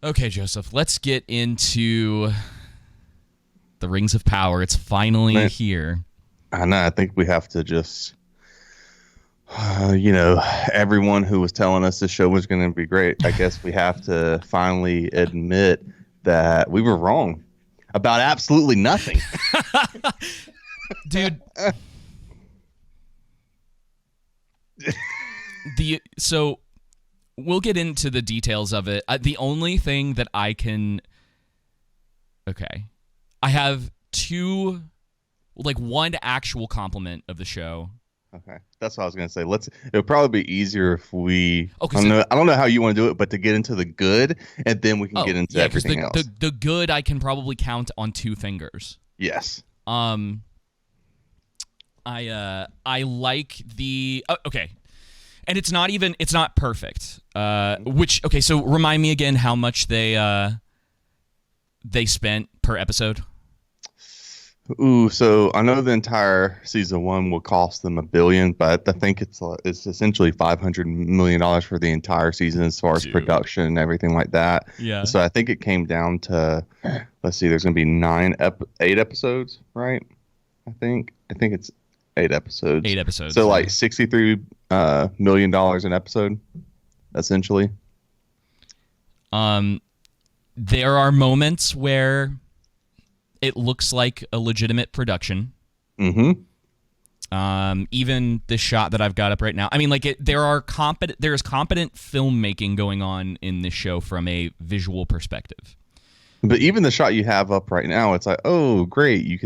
Okay, Joseph, let's get into the Rings of Power. It's finally Man, here. I know. I think we have to just, you know, everyone who was telling us this show was going to be great. I guess we have to finally admit that we were wrong about absolutely nothing. Dude, so we'll get into the details of it. The only thing that I can okay. I have one actual compliment of the show. Okay, that's what I was going to say. It would probably be easier if we. Okay, I don't know how you want to do it, but to get into the good, and then we can get into yeah, because everything else. the good I can probably count on two fingers. Yes. Um, I like the okay, and it's not perfect. So remind me again how much they spent per episode. Ooh, so I know the entire season one will cost them $1 billion, but I think it's essentially $500 million for the entire season as far as Dude. production and everything like that. Yeah. So I think it came down to, let's see, there's going to be 8 episodes, right? I think it's 8 episodes. 8 episodes. So like $63 million an episode, essentially. There are moments where it looks like a legitimate production. Mm-hmm. Even the shot that I've got up right now. I mean, there is competent filmmaking going on in this show from a visual perspective. But even the shot you have up right now, it's like, oh, great! You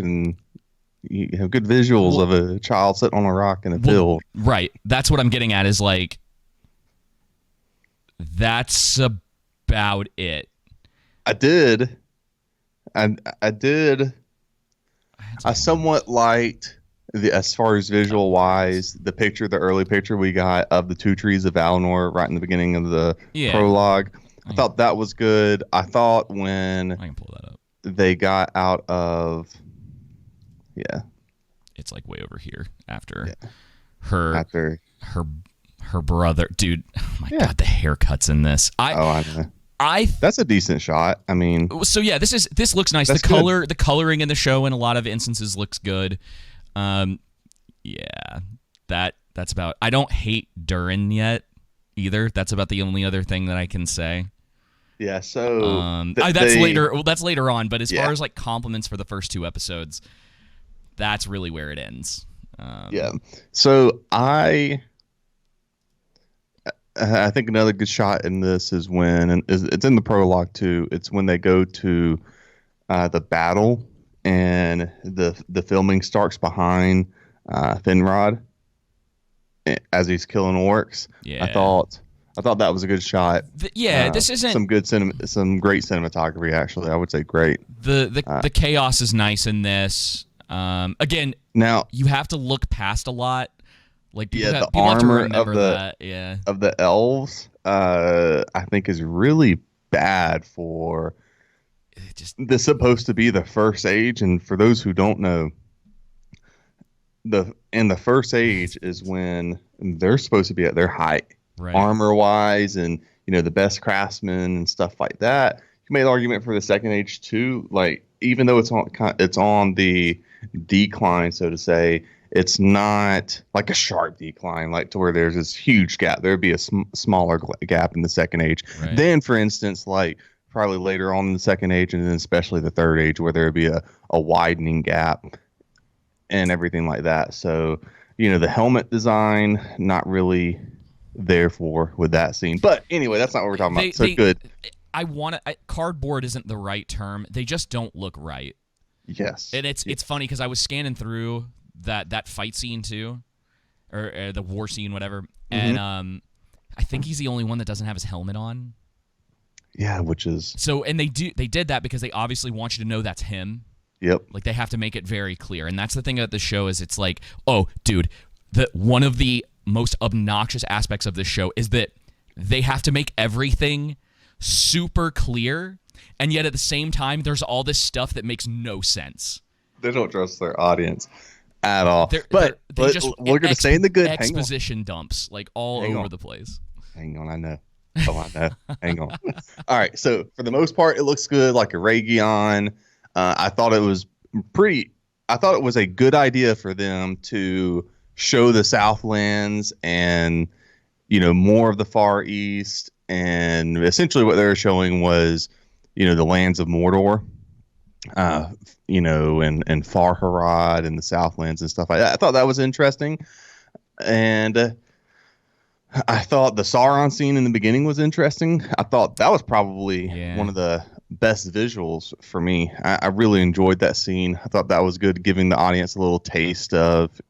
have good visuals of a child sitting on a rock in a field. Right. That's what I'm getting at. Is like that's about it. I somewhat liked as far as visual wise, the early picture we got of the two trees of Valinor right in the beginning of the prologue. I thought that was good. I thought when I can pull that up. They got out of, it's like way over here after her brother. Dude, oh my God, the haircuts in this. I know. That's a decent shot. I mean, so yeah, this looks nice. The coloring in the show in a lot of instances looks good. That's about. I don't hate Durin yet either. That's about the only other thing that I can say. Yeah. So that's later. Well, that's later on. But as far as like compliments for the first 2 episodes, that's really where it ends. So I think another good shot in this is it's in the prologue too. It's when they go to the battle and the filming starts behind Finrod as he's killing orcs. Yeah. I thought that was a good shot. This isn't some great cinematography actually. I would say great. The chaos is nice in this. Again, now you have to look past a lot. Like the people have to armor remember that. Of the elves, I think is really bad for. This is supposed to be the first age, and for those who don't know, the first age is when they're supposed to be at their height, right, armor wise, and the best craftsmen and stuff like that. You made the argument for the second age too. Like even though it's on the decline, so to say. It's not like a sharp decline, like to where there's this huge gap. There'd be a smaller gap in the second age. Right. Then, for instance, like probably later on in the second age, and then especially the third age, where there'd be a widening gap and everything like that. So, the helmet design, not really there with that scene. But anyway, that's not what we're talking about. So good. Cardboard isn't the right term. They just don't look right. Yes. And it's funny because I was scanning through that fight scene too, or the war scene, whatever. And I think he's the only one that doesn't have his helmet on. Yeah, which is and they did that because they obviously want you to know that's him. Yep. Like they have to make it very clear, and that's the thing about the show is it's like, oh, dude, one of the most obnoxious aspects of this show is that they have to make everything super clear, and yet at the same time, there's all this stuff that makes no sense. They don't trust their audience at all. But we're going to stay in the good. Exposition dumps like all over the place. Hang on, I know. Oh, I know. Hang on. All right. So for the most part, it looks good, like a Raytheon. I thought it was pretty. I thought it was a good idea for them to show the Southlands and more of the Far East, and essentially what they were showing was the lands of Mordor, and Far Harad and the Southlands and stuff like that. I thought that was interesting, and I thought the Sauron scene in the beginning was interesting. I thought that was probably one of the best visuals for me. I really enjoyed that scene. I thought that was good, giving the audience a little taste of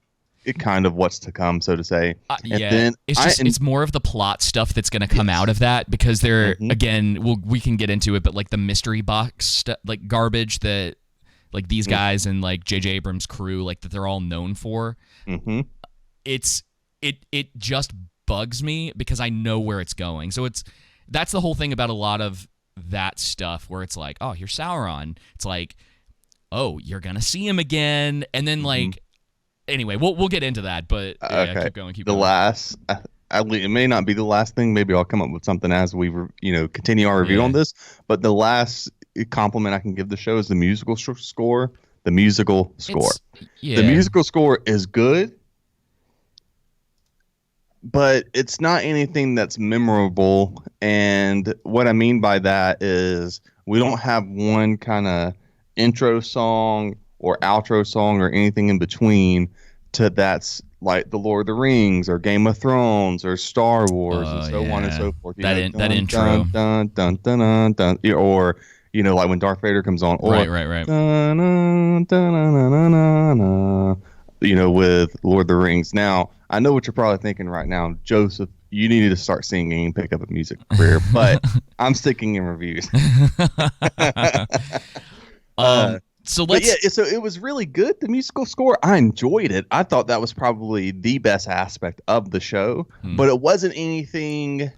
it, kind of what's to come, so to say. And then it's more of the plot stuff that's going to come out of that, because they're again, we can get into it, but like the mystery box like garbage that like these guys and like J.J. Abrams' crew, like that they're all known for. It just bugs me because I know where it's going. So that's the whole thing about a lot of that stuff, where it's like, oh, here's Sauron. It's like, oh, you're gonna see him again, and then like, anyway, we'll get into that. But yeah, keep going. The last, it may not be the last thing. Maybe I'll come up with something as we continue our review on this. But the last compliment I can give the show is the musical score. The musical score. The musical score is good, but it's not anything that's memorable. And what I mean by that is we don't have one kind of intro song or outro song or anything in between to that's like the Lord of the Rings or Game of Thrones or Star Wars and so on and so forth. That intro. Dun, dun, dun, dun, dun, or like when Darth Vader comes on. Or, right. Dun, dun, dun, dun, dun, dun, dun, with Lord of the Rings. Now, I know what you're probably thinking right now, Joseph. You needed to start singing and pick up a music career, but I'm sticking in reviews. So it was really good. The musical score, I enjoyed it. I thought that was probably the best aspect of the show, but it wasn't anything,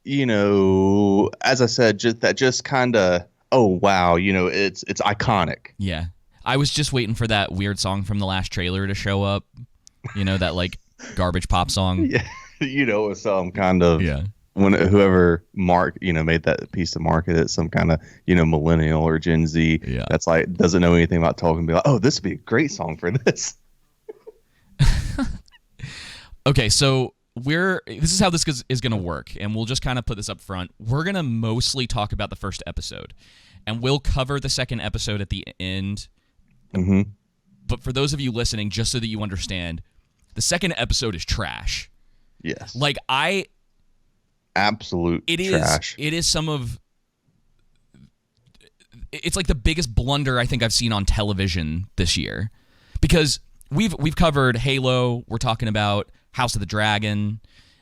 as I said, just kind of, oh wow, it's iconic. Yeah, I was just waiting for that weird song from the last trailer to show up. That like garbage pop song. Yeah, some kind of when whoever made that piece to market it, some kind of millennial or Gen Z that's like doesn't know anything about talking, be like, oh, this would be a great song for this. Okay, so this is how this is going to work, and we'll just kind of put this up front. We're going to mostly talk about the first episode, and we'll cover the second episode at the end. But for those of you listening, just so that you understand, the second episode is trash. Yes. Like absolute trash. It is it's like the biggest blunder I think I've seen on television this year, because we've covered Halo, we're talking about House of the Dragon,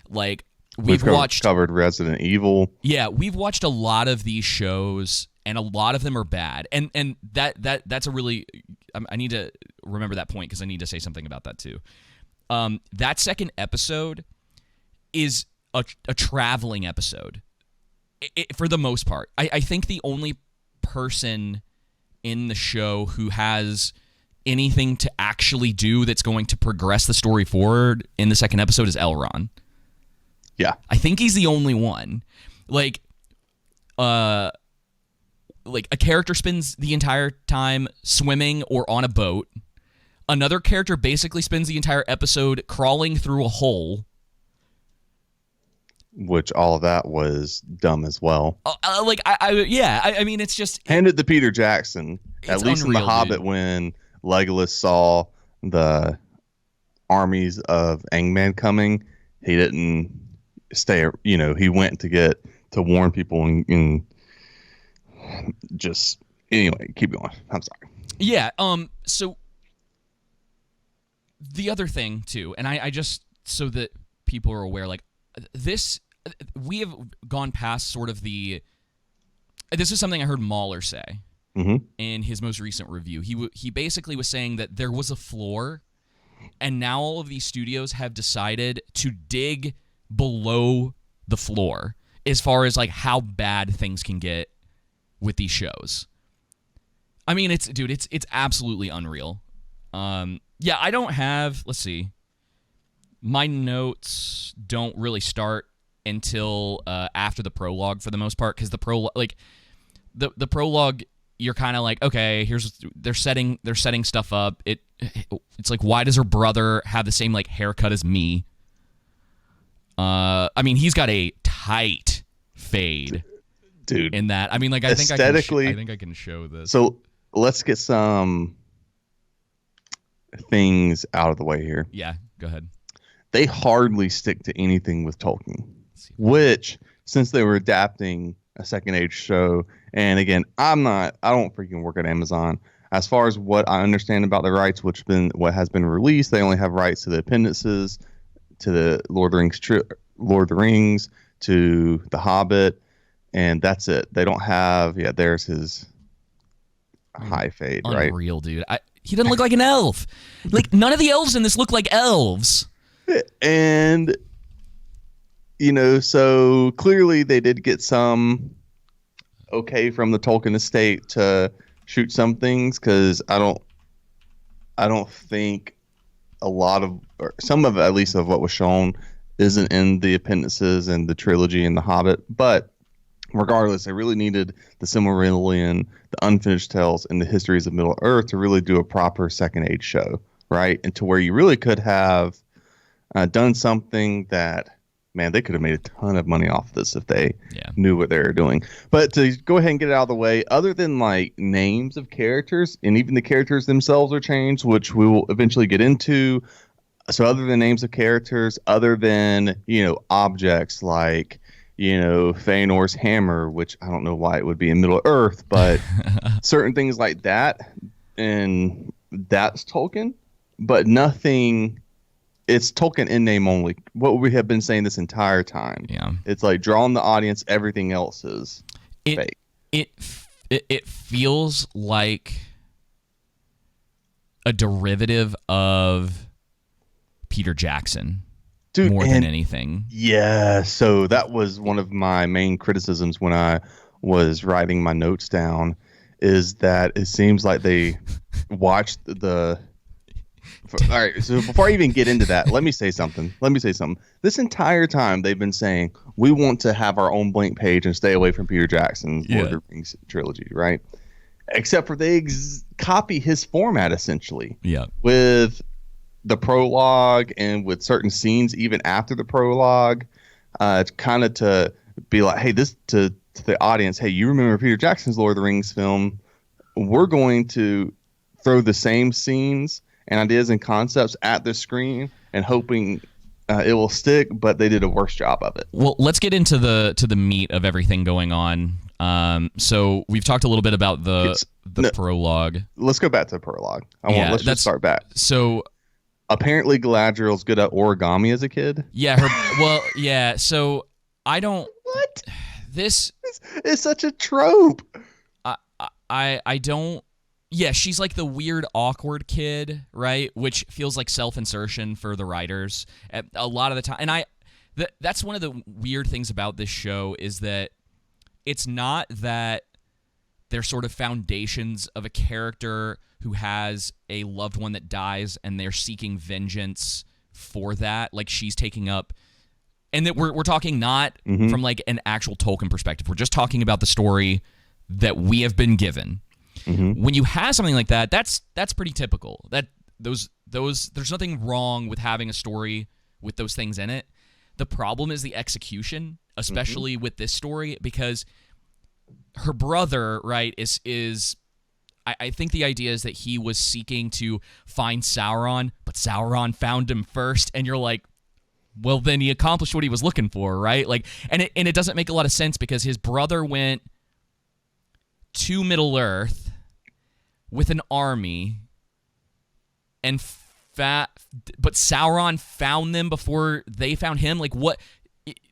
like we've covered Resident Evil. Yeah, we've watched a lot of these shows, and a lot of them are bad. And that's a really, I need to remember that point because I need to say something about that too. That second episode is a traveling episode for the most part. I think the only person in the show who has anything to actually do that's going to progress the story forward in the second episode is Elrond. Yeah. I think he's the only one. Like a character spends the entire time swimming or on a boat. Another character basically spends the entire episode crawling through a hole. Which all of that was dumb as well. I mean, it's just... Hand it to Peter Jackson. At least unreal, in The Hobbit, when Legolas saw the armies of Angman coming, he didn't stay, he went to warn people and just... Anyway, keep going. I'm sorry. Yeah, so... The other thing, too, and I just... So that people are aware, like, this... We have gone past sort of the... This is something I heard Mahler say in his most recent review. He basically was saying that there was a floor, and now all of these studios have decided to dig below the floor as far as like how bad things can get with these shows. I mean, it's absolutely unreal. Yeah, I don't have... Let's see. My notes don't really start until after the prologue for the most part, because the prologue, you're kind of like, okay, they're setting stuff up. It's like, why does her brother have the same like haircut as me? I mean, he's got a tight fade, dude. In that, I mean, like, aesthetically, I think I can show this. So let's get some things out of the way here. Yeah, go ahead. They hardly stick to anything with Tolkien, which, since they were adapting a second age show, and again, I don't freaking work at Amazon. As far as what I understand about the rights, what has been released, they only have rights to the appendices, to the Lord of the Rings, to The Hobbit, and that's it. They don't have. Yeah, there's his high fade, right? Unreal, dude. He doesn't look like an elf. Like, none of the elves in this look like elves. And, so clearly they did get some okay from the Tolkien estate to shoot some things, because I don't think a lot of, or some of at least of what was shown isn't in the appendices and the trilogy and the Hobbit. But regardless, they really needed the Silmarillion, the Unfinished Tales, and the Histories of Middle Earth to really do a proper second age show, right? And to where you really could have done something that, man, they could have made a ton of money off of this if they knew what they were doing. But to go ahead and get it out of the way, other than like names of characters, and even the characters themselves are changed, which we will eventually get into. So other than names of characters, other than, objects like, Feanor's hammer, which I don't know why it would be in Middle Earth, but certain things like that, and that's Tolkien, but nothing. It's Tolkien in name only. What we have been saying this entire time. Yeah, it's like drawing the audience. Everything else is fake. It feels like a derivative of Peter Jackson, dude, more than anything. Yeah, so that was one of my main criticisms when I was writing my notes down, is that it seems like they watched the. All right, so before I even get into that, let me say something. This entire time they've been saying we want to have our own blank page and stay away from Peter Jackson's Lord of the Rings trilogy, right? Except for they copy his format essentially. Yeah. With the prologue and with certain scenes even after the prologue, kind of to be like, hey, this to the audience, hey, you remember Peter Jackson's Lord of the Rings film? We're going to throw the same scenes and ideas and concepts at the screen and hoping it will stick, but they did a worse job of it. Well, let's get into the meat of everything going on. So we've talked a little bit about the prologue. Let's go back to the prologue. Let's just start back. So apparently Galadriel's good at origami as a kid. Yeah, so I don't. What? This is such a trope. I don't. Yeah, she's like the weird, awkward kid, right? Which feels like self-insertion for the writers a lot of the time. And that's one of the weird things about this show, is that it's not that they're sort of foundations of a character who has a loved one that dies and they're seeking vengeance for that. Like, she's taking up... And that we're talking not from like an actual Tolkien perspective. We're just talking about the story that we have been given. When you have something like that, that's pretty typical. There's nothing wrong with having a story with those things in it. The problem is the execution, especially with this story, because her brother, right, is I think the idea is that he was seeking to find Sauron, but Sauron found him first, and you're like, well, then he accomplished what he was looking for, right? Like, and it doesn't make a lot of sense, because his brother went to Middle Earth with an army, and but Sauron found them before they found him. Like, what?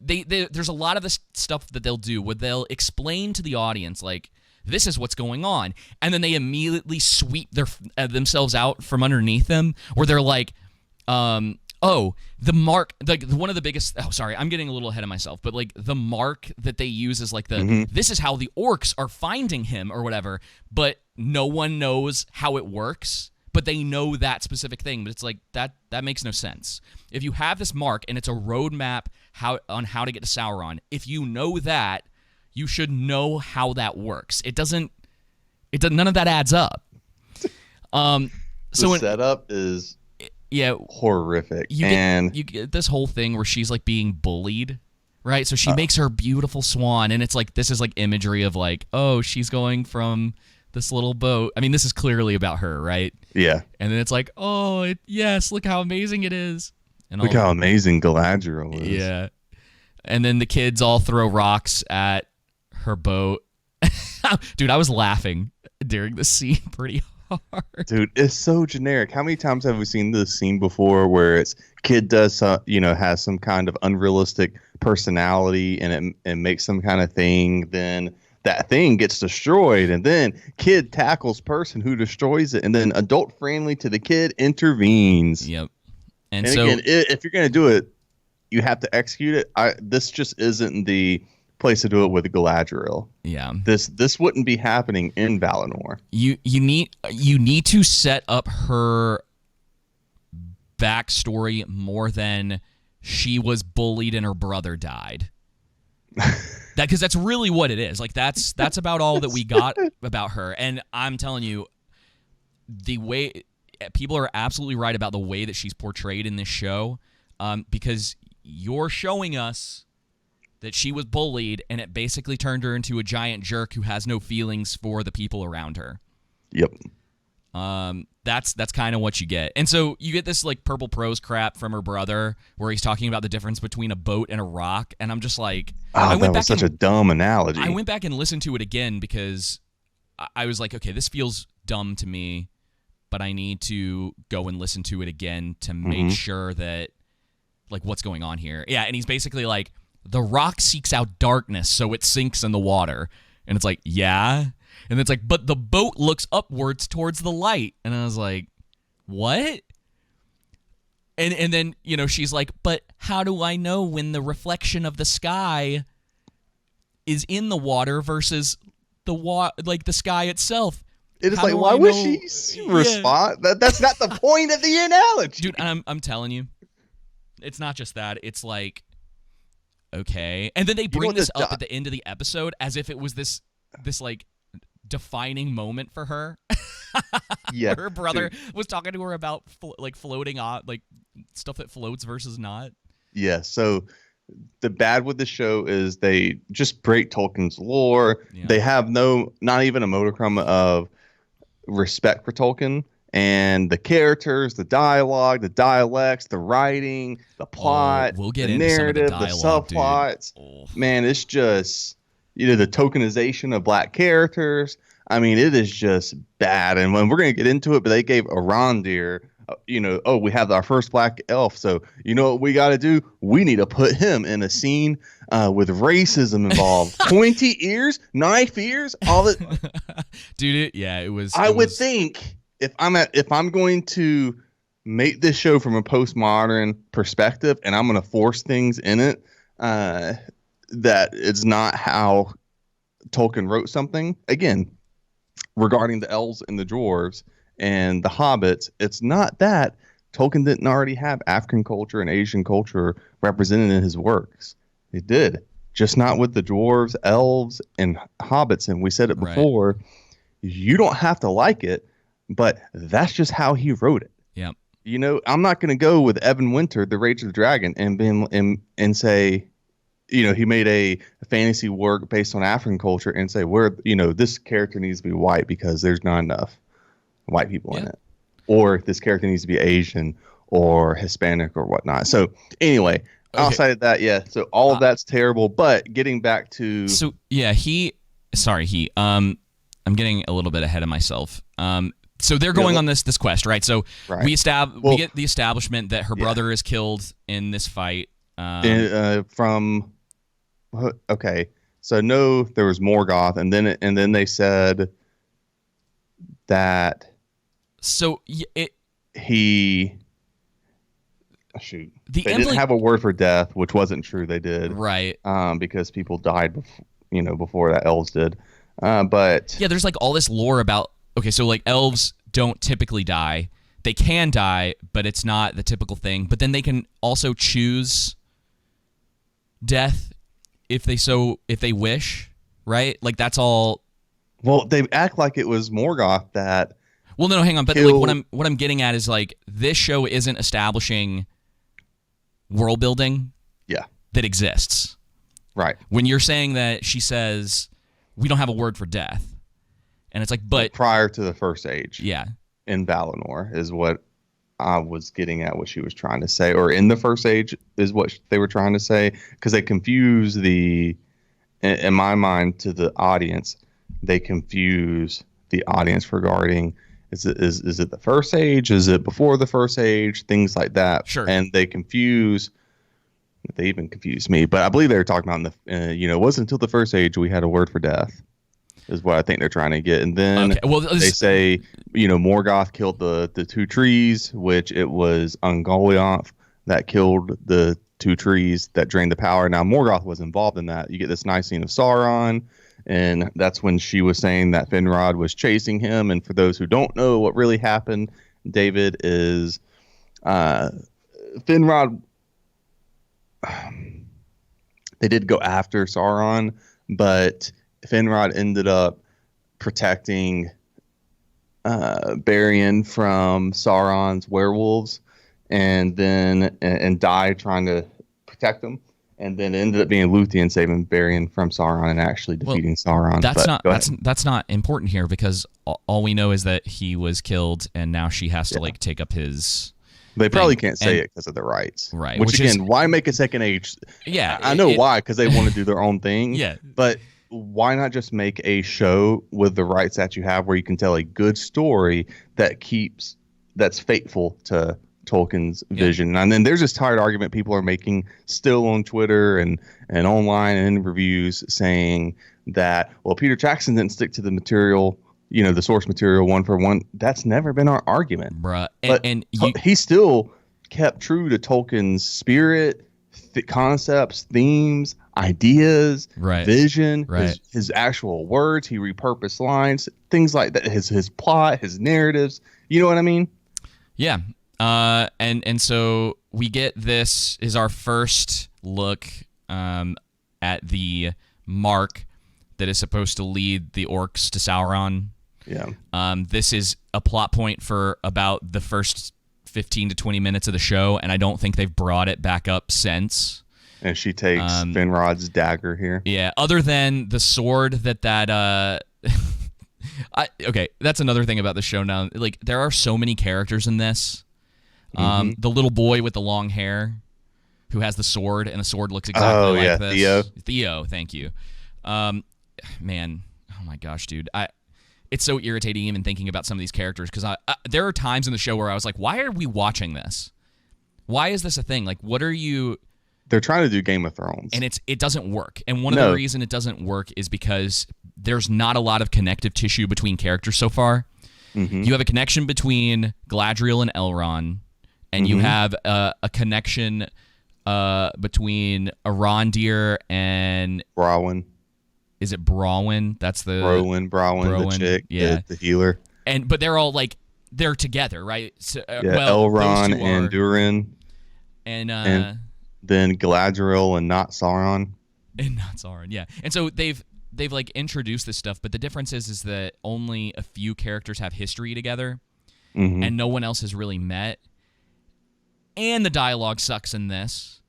There's a lot of this stuff that they'll do where they'll explain to the audience, like, this is what's going on, and then they immediately sweep themselves out from underneath them, where they're like, the mark, like one of the biggest. Oh, sorry, I'm getting a little ahead of myself. But like the mark that they use is like this is how the orcs are finding him or whatever. But no one knows how it works but they know that specific thing. But it's like that makes no sense. If you have this mark and it's a roadmap on how to get to Sauron, if you know that, you should know how that works. None of that adds up. The setup is horrific. You get this whole thing where she's like being bullied, right? So she makes her beautiful swan, and it's like this is like imagery of like, oh, she's going from this little boat. I mean, this is clearly about her, right? Yeah. And then it's like, oh, yes, look how amazing it is. And look how amazing Galadriel is. Yeah. And then the kids all throw rocks at her boat. Dude, I was laughing during the scene pretty hard. Dude, it's so generic. How many times have we seen this scene before where it's kid does has some kind of unrealistic personality and it makes some kind of thing, then that thing gets destroyed, and then kid tackles person who destroys it, and then adult friendly to the kid intervenes. Yep. And so again, if you're going to do it, you have to execute it. This just isn't the place to do it with Galadriel. Yeah. This wouldn't be happening in Valinor. You need to set up her backstory more than she was bullied and her brother died. Because that's really what it is. Like that's about all that we got about her. And I'm telling you, the way people are absolutely right about the way that she's portrayed in this show, because you're showing us that she was bullied and it basically turned her into a giant jerk who has no feelings for the people around her. Yep. That's kind of what you get. And so you get this like purple prose crap from her brother where he's talking about the difference between a boat and a rock, and I'm just like, that was such a dumb analogy. I went back and listened to it again because I was like, okay, this feels dumb to me, but I need to go and listen to it again to make sure that like what's going on here. Yeah, and he's basically like, the rock seeks out darkness, so it sinks in the water. And it's like, yeah. And it's like, but the boat looks upwards towards the light. And I was like, what? And then, she's like, but how do I know when the reflection of the sky is in the water versus the sky itself? It is like, why would she respond? That's not the point of the analogy. Dude, I'm telling you, it's not just that. It's like, okay. And then they bring this up at the end of the episode as if it was this like defining moment for her. Yeah. Where her brother was talking to her about floating on, like stuff that floats versus not. Yeah. So the bad with the show is they just break Tolkien's lore. Yeah. They have not even a modicum of respect for Tolkien. And the characters, the dialogue, the dialects, the writing, the plot, we'll get the narrative, the subplots. Man, it's just the tokenization of black characters. I mean, it is just bad. And when we're going to get into it, but they gave Arondir, we have our first black elf. So you know what we got to do? We need to put him in a scene with racism involved. Pointy ears, knife ears, all that. Dude, it was. I would think. If I'm going to make this show from a postmodern perspective and I'm going to force things in it that it's not how Tolkien wrote something, again, regarding the elves and the dwarves and the hobbits, it's not that Tolkien didn't already have African culture and Asian culture represented in his works. He did, just not with the dwarves, elves, and hobbits. And we said it before, right. You don't have to like it. But that's just how he wrote it. Yeah. I'm not going to go with Evan Winter, The Rage of the Dragon, and say, he made a fantasy work based on African culture and say, this character needs to be white because there's not enough white people in it. Or this character needs to be Asian or Hispanic or whatnot. So anyway, outside of that, so all of that's terrible. But getting back to... So, yeah, I'm getting a little bit ahead of myself. So they're going on this quest, right? So we get the establishment that her brother is killed in this fight. So no, there was Morgoth, and then they said that. So they didn't have a word for death, which wasn't true. They did, right? Because people died, before that elves did. But there's like all this lore about. Okay, so like elves don't typically die, they can die, but it's not the typical thing. But then they can also choose death if they wish, right? Like that's all. Well, they act like it was Morgoth that. Well, no, hang on. But killed... like what I'm getting at is like this show isn't establishing world building. Yeah. That exists. Right. When you're saying that she says we don't have a word for death, and it's like, but prior to the First Age. Yeah. In Valinor is what I was getting at, what she was trying to say, or in the First Age is what they were trying to say, because they confuse in my mind, to the audience, they confuse the audience regarding is it the First Age, is it before the First Age, things like that. Sure. And they even confused me, but I believe they were talking about it wasn't until the First Age we had a word for death. Is what I think they're trying to get. And then they say, Morgoth killed the two trees, which it was Ungoliant that killed the two trees that drained the power. Now, Morgoth was involved in that. You get this nice scene of Sauron, and that's when she was saying that Finrod was chasing him. And for those who don't know what really happened, David, is Finrod... They did go after Sauron, but... Finrod ended up protecting Berian from Sauron's werewolves, and died trying to protect them, and then it ended up being Luthien saving Berian from Sauron and actually defeating Sauron. That's not important here, because all we know is that he was killed, and now she has to take up his. They probably can't say it because of the rights, right? Which again, why make a second age? Yeah, I know why, because they want to do their own thing. Yeah, but. Why not just make a show with the rights that you have where you can tell a good story that's faithful to Tolkien's vision? And then there's this tired argument people are making still on Twitter and online and in reviews saying that, well, Peter Jackson didn't stick to the material, the source material one for one. That's never been our argument. Bruh. He still kept true to Tolkien's spirit, concepts, themes, ideas, vision, his actual words. He repurposed lines, things like that. His plot, his narratives. You know what I mean? Yeah. And so we get this is our first look at the mark that is supposed to lead the orcs to Sauron. Yeah. This is a plot point for about the first 15 to 20 minutes of the show, and I don't think they've brought it back up since. And she takes Finrod's dagger here. Yeah, other than the sword that okay, that's another thing about the show now. Like, there are so many characters in this. The little boy with the long hair who has the sword, and the sword looks exactly like this. Theo, thank you. Man, oh my gosh, dude. It's so irritating even thinking about some of these characters, because there are times in the show where I was like, why are we watching this? Why is this a thing? Like, what are you... They're trying to do Game of Thrones. And it doesn't work. And one of the reasons it doesn't work is because there's not a lot of connective tissue between characters so far. Mm-hmm. You have a connection between Galadriel and Elrond, and you have a connection between Arondir and... Brawin. Is it Brawin? That's the... Brawin, the chick, the healer. But they're all, like, they're together, right? So, Elrond and Durin. And then Galadriel and not Sauron. And not Sauron, yeah. And so they've like introduced this stuff, but the difference is that only a few characters have history together, and no one else has really met. And the dialogue sucks in this.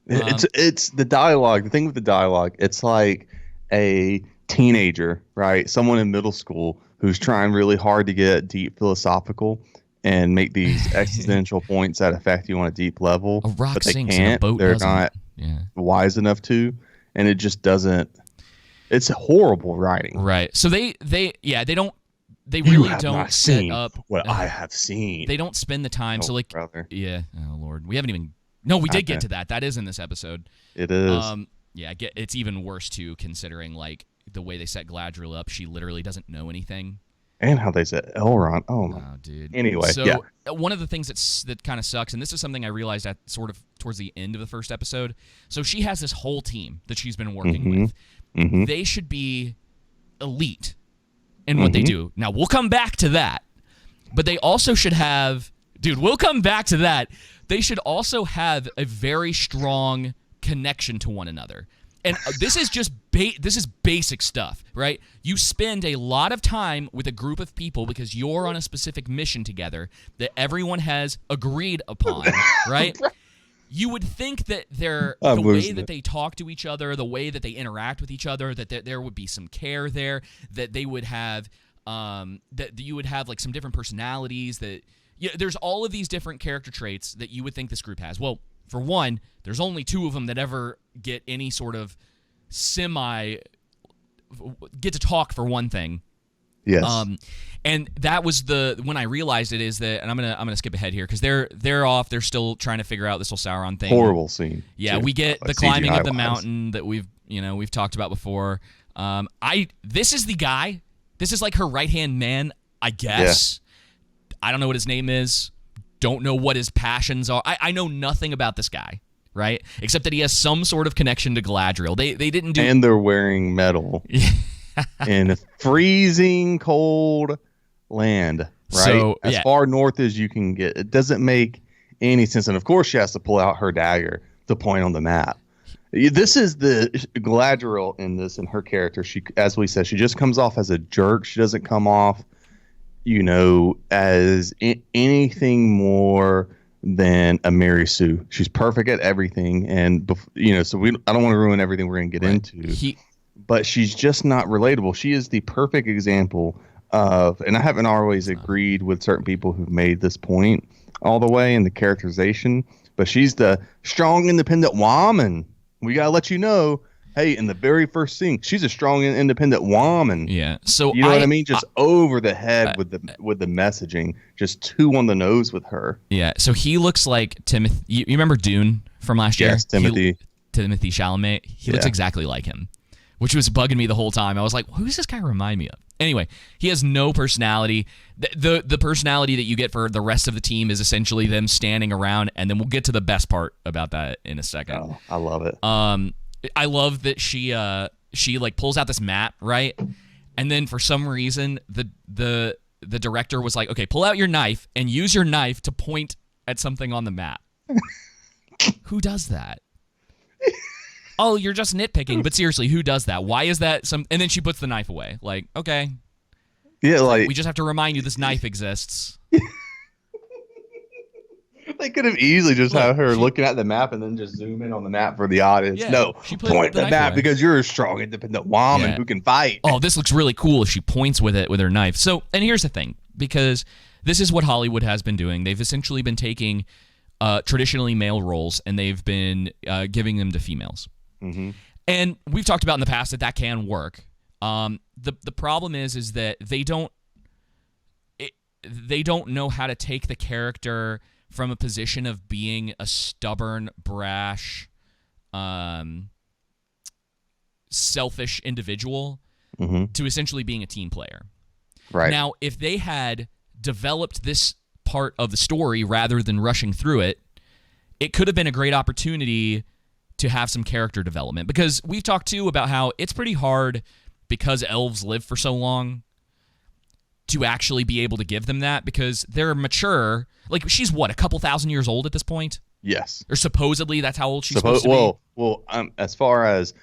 It's the dialogue. The thing with the dialogue, it's like a teenager, right? Someone in middle school who's trying really hard to get deep philosophical and make these existential points that affect you on a deep level. A rock but they sinks can't. and a boat They're doesn't. not wise enough to, and it just doesn't. It's horrible writing. Right. So they really don't set up what I have seen. They don't spend the time. Oh, so like, brother. Yeah. Oh Lord, we haven't even. No, we did get to that. That is in this episode. It is. Yeah. It's even worse too, considering like the way they set Galadriel up. She literally doesn't know anything. And how they said Elrond. Oh my. Oh, dude. Anyway, so one of the things that kind of sucks, and this is something I realized at sort of towards the end of the first episode. So she has this whole team that she's been working with. Mm-hmm. They should be elite in what they do. Now we'll come back to that, but they also should have Dude, we'll come back to that. They should also have a very strong connection to one another. And this is just this is basic stuff, right? You spend a lot of time with a group of people because you're on a specific mission together that everyone has agreed upon, right? You would think that the way that they talk to each other, the way that they interact with each other, that there would be some care there, that they would have, that you would have like some different personalities. That there's all of these different character traits that you would think this group has. Well, for one, there's only 2 of them that ever get any sort of get to talk, for one thing. Yes. And that was when I realized it is that, and I'm gonna skip ahead here because they're off. They're still trying to figure out this whole Sauron thing. Horrible scene. Yeah, we get the climbing of the mountain that we've talked about before. This is the guy. This is like her right-hand man, I guess. Yeah. I don't know what his name is. Don't know what his passions are. I know nothing about this guy, right? Except that he has some sort of connection to Galadriel. They didn't do. And they're wearing metal in a freezing cold land, right? So, as far north as you can get. It doesn't make any sense. And of course, she has to pull out her dagger to point on the map. This is the Galadriel in her character. She, as we said, she just comes off as a jerk. She doesn't come off, as anything more than a Mary Sue. She's perfect at everything, and so I don't want to ruin everything we're going to get into. But she's just not relatable. She is the perfect example of, and I haven't always agreed with certain people who've made this point all the way in the characterization, but she's the strong, independent woman. We got to let you know, hey, in the very first scene, she's a strong and independent woman. Yeah. So you know what I mean? Just over the head with the messaging, just too on the nose with her. Yeah. So he looks like Timothy. You remember Dune from last year? Yes, Timothy Chalamet. He looks exactly like him, which was bugging me the whole time. I was like, who does this guy remind me of? Anyway, he has no personality. The personality that you get for the rest of the team is essentially them standing around, and then we'll get to the best part about that in a second. Oh, I love it. I love that she like pulls out this map, right? And then for some reason the director was like, okay, pull out your knife and use your knife to point at something on the map. Who does that? Oh, you're just nitpicking, but seriously, who does that? Why is that and then she puts the knife away. Like, okay. Yeah, like we just have to remind you this knife exists. They could have easily just had her looking at the map and then just zoom in on the map for the audience. Yeah, no, she point the map because you're a strong, independent woman who can fight. Oh, this looks really cool if she points with her knife. So, and here's the thing, because this is what Hollywood has been doing. They've essentially been taking traditionally male roles and they've been giving them to females. Mm-hmm. And we've talked about in the past that can work. The problem is that they don't know how to take the character from a position of being a stubborn, brash, selfish individual to essentially being a team player. Right. Now, if they had developed this part of the story rather than rushing through it, it could have been a great opportunity to have some character development. Because we've talked, too, about how it's pretty hard, because elves live for so long, to actually be able to give them that, because they're mature. Like, she's what, a couple thousand years old at this point? Yes. Or supposedly that's how old she's supposed to be? Well, as far as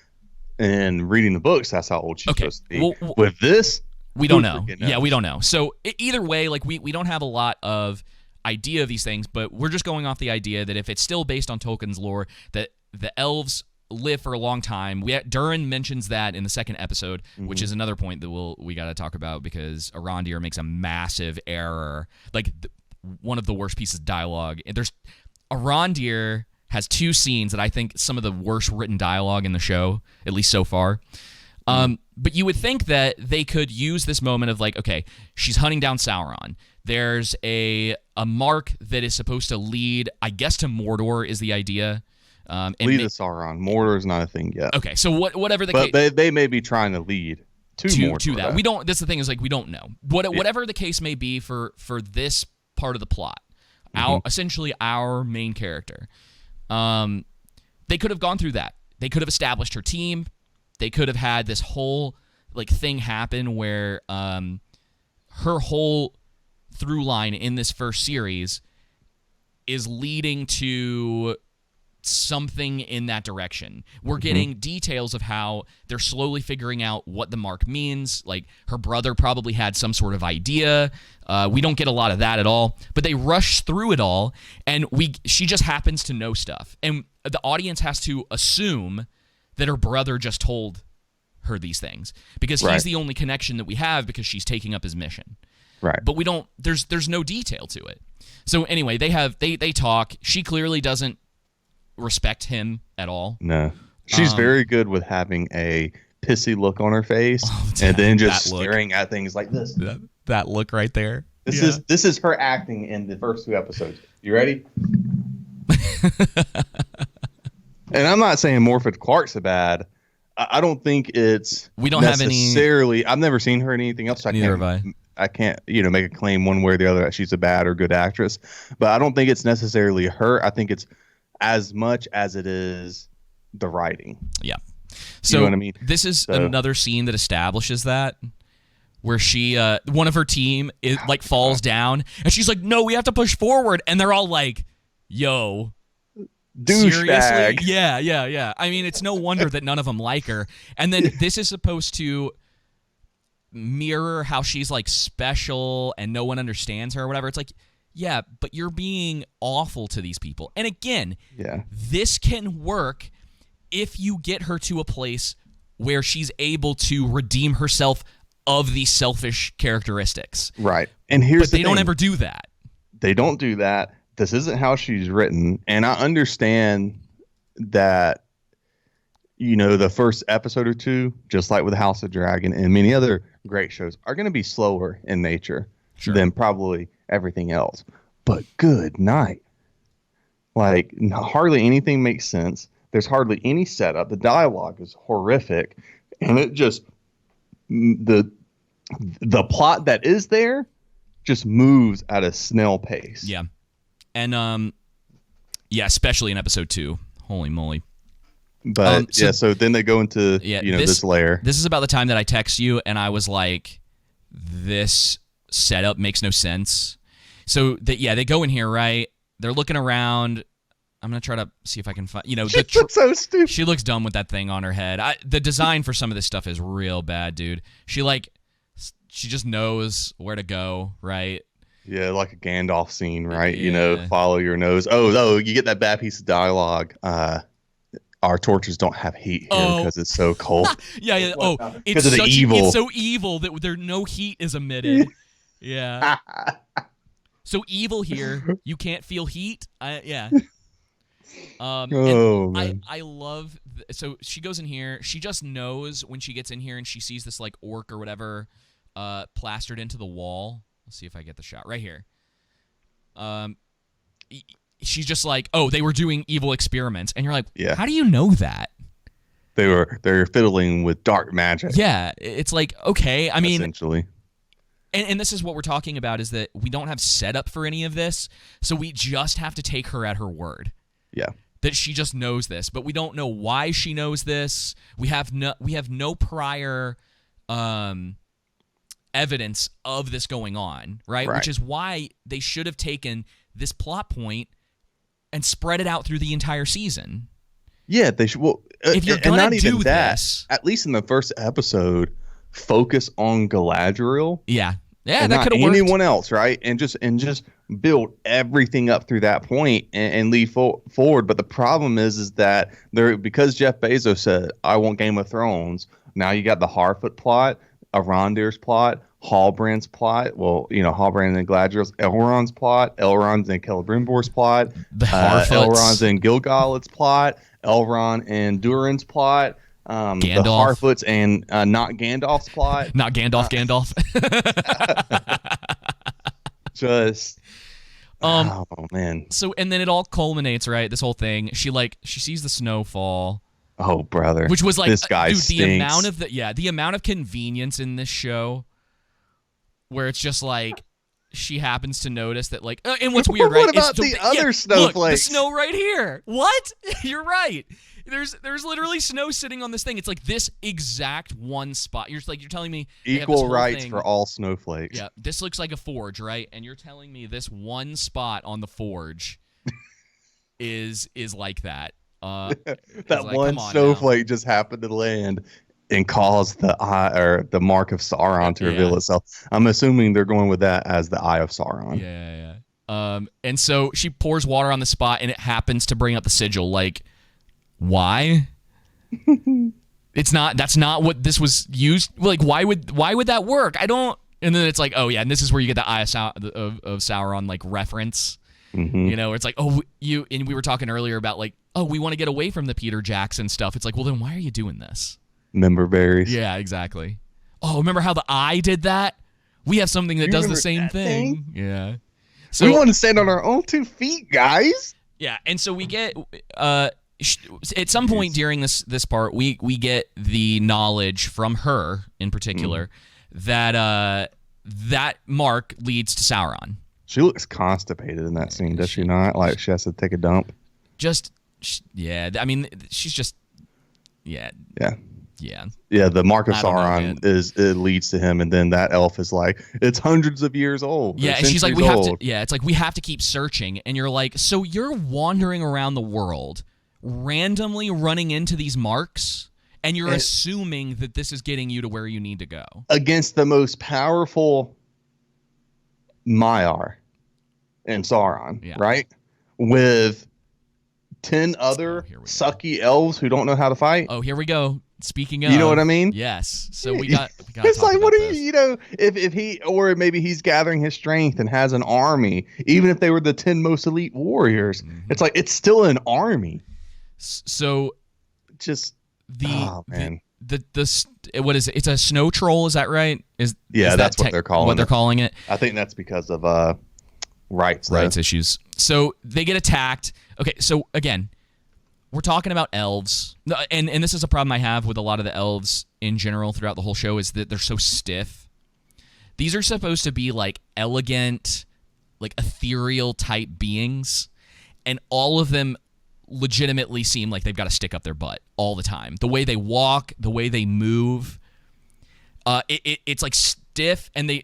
in reading the books, that's how old she's supposed to be. Well, with this, we don't know. Yeah, we don't know. So either way, like we don't have a lot of idea of these things, but we're just going off the idea that if it's still based on Tolkien's lore, that the elves live for a long time. Durin mentions that in the second episode, which is another point that we got to talk about, because Arondir makes a massive error, like one of the worst pieces of dialogue. And Arondir has 2 scenes that I think some of the worst written dialogue in the show, at least so far. But you would think that they could use this moment of like, okay, she's hunting down Sauron. There's a mark that is supposed to lead, I guess, to Mordor is the idea. Lead to Sauron. Mordor is not a thing yet. Okay, so whatever the case, but they may be trying to lead to Mordor. To that. We don't. That's the thing, is like we don't know. Whatever the case may be for this part of the plot, essentially our main character, they could have gone through that. They could have established her team. They could have had this whole like thing happen where her whole through line in this first series is leading to something in that direction. We're getting details of how they're slowly figuring out what the mark means. Like, her brother probably had some sort of idea. We don't get a lot of that at all, but they rush through it all, and she just happens to know stuff. And the audience has to assume that her brother just told her these things because he's the only connection that we have because she's taking up his mission. Right. But we don't, there's no detail to it. So anyway, they talk. She clearly doesn't respect him at all. No. She's very good with having a pissy look on her face and then just staring at things like this. That look right there. This is her acting in the first 2 episodes. You ready? And I'm not saying Morfydd Clark's a bad. I don't think it's we don't have any. I've never seen her in anything else. Neither have I. I can't, make a claim one way or the other that she's a bad or good actress. But I don't think it's necessarily her. I think it's as much as it is the writing. Yeah. So you know what I mean? This is another scene that establishes that, where she, one of her team falls down, and she's like, "No, we have to push forward," and they're all like, "Yo." Douchebag. Seriously? Yeah. I mean, it's no wonder that none of them like her. And then this is supposed to mirror how she's like special and no one understands her or whatever. It's like, yeah, but you're being awful to these people. And again, this can work if you get her to a place where she's able to redeem herself of these selfish characteristics. Right. And here's they don't ever do that. They don't do that. This isn't how she's written. And I understand that, the first episode or 2, just like with House of Dragon and many other great shows, are going to be slower in nature than probably everything else. But good night. Like, hardly anything makes sense. There's hardly any setup. The dialogue is horrific. And it just, the plot that is there just moves at a snail pace. Yeah. And, especially in episode 2. Holy moly. But, so then they go into, this layer. This is about the time that I text you, and I was like, this setup makes no sense. So, they go in here, right? They're looking around. I'm going to try to see if I can find, she looks so stupid. She looks dumb with that thing on her head. The design for some of this stuff is real bad, dude. She just knows where to go, right? Yeah, like a Gandalf scene, right? Yeah. Follow your nose. Oh, you get that bad piece of dialogue. Our torches don't have heat here because it's so cold. yeah. Oh, it's of the evil. It's so evil that no heat is emitted. Yeah. So evil here. You can't feel heat. Yeah. Man. I love. So she goes in here. She just knows when she gets in here and she sees this like orc or whatever, plastered into the wall. Let's see if I get the shot right here. She's just like, oh, they were doing evil experiments, and you're like, how do you know that? They're fiddling with dark magic. Yeah, it's like, okay, I mean, essentially. And this is what we're talking about, is that we don't have setup for any of this, so we just have to take her at her word. Yeah. That she just knows this, but we don't know why she knows this. We have no prior evidence of this going on, right? Which is why they should have taken this plot point and spread it out through the entire season. Yeah, they should. Well, if you're gonna not do even that, this, at least in the first episode, focus on Galadriel. Yeah, and that could have worked. worked. Anyone else, right? And just build everything up through that point and lead forward. But the problem is that because Jeff Bezos said, "I want Game of Thrones." Now you got the Harfoot plot, Arondir's plot, Halbrand's plot. Well, Halbrand and Galadriel's, Elrond's plot, Elrond's and Celebrimbor's plot, the Harfoots. Elrond's and Gilgalad's plot, Elrond and Durin's plot, the Harfoots and not Gandalf's plot. Not Gandalf. Just oh man. So and then it all culminates, right? This whole thing. She sees the snowfall. Oh brother. Which was like, this guy dude, stinks. the amount of convenience in this show, where it's just like she happens to notice that, like, and what's weird, right? What about the other snowflakes? Look, the snow right here. What? You're right. There's literally snow sitting on this thing. It's like this exact one spot. You're telling me equal rights for all snowflakes. Yeah, this looks like a forge, right? And you're telling me this one spot on the forge is like that. That like, one come on snowflake just happened to land and cause the eye or the mark of Sauron to reveal itself. I'm assuming they're going with that as the Eye of Sauron. Yeah. And so she pours water on the spot, and it happens to bring up the sigil. Like, why? That's not what this was used. Like, why would that work? I don't. And then it's like, oh yeah, and this is where you get the Eye of Sauron like reference. Mm-hmm. You know, it's like, oh, and we were talking earlier about like, oh, we want to get away from the Peter Jackson stuff. It's like, well, then why are you doing this? Member berries. Yeah, exactly. Oh, remember how the eye did that? We have something that does the same thing. Yeah. So we want to stand on our own 2 feet, guys. Yeah, and so we get at some point during this part, we get the knowledge from her in particular that that mark leads to Sauron. She looks constipated in that scene, does she not? Like she has to take a dump. Yeah. I mean, she's just yeah. The mark of Sauron it leads to him, and then that elf is like, it's hundreds of years old. Yeah, and she's like, it's like we have to keep searching, and you're like, so you're wandering around the world, randomly running into these marks, and you're assuming that this is getting you to where you need to go against the most powerful Maiar and Sauron, right? With 10 other sucky elves who don't know how to fight. Oh, here we go. Speaking of, you know what I mean? Yes. So we got. It's like, what are you know? If he, or maybe he's gathering his strength and has an army, even if they were the 10 most elite warriors, it's like it's still an army. So, just man. What is it? It's a snow troll. Is that right? That's what they're calling. What they're calling it. I think that's because of rights issues. So they get attacked. Okay. So again, we're talking about elves, and this is a problem I have with a lot of the elves in general throughout the whole show, is that they're so stiff. These are supposed to be like elegant, like ethereal type beings, and all of them legitimately seem like they've got to stick up their butt all the time. The way they walk, the way they move, it's like stiff, and they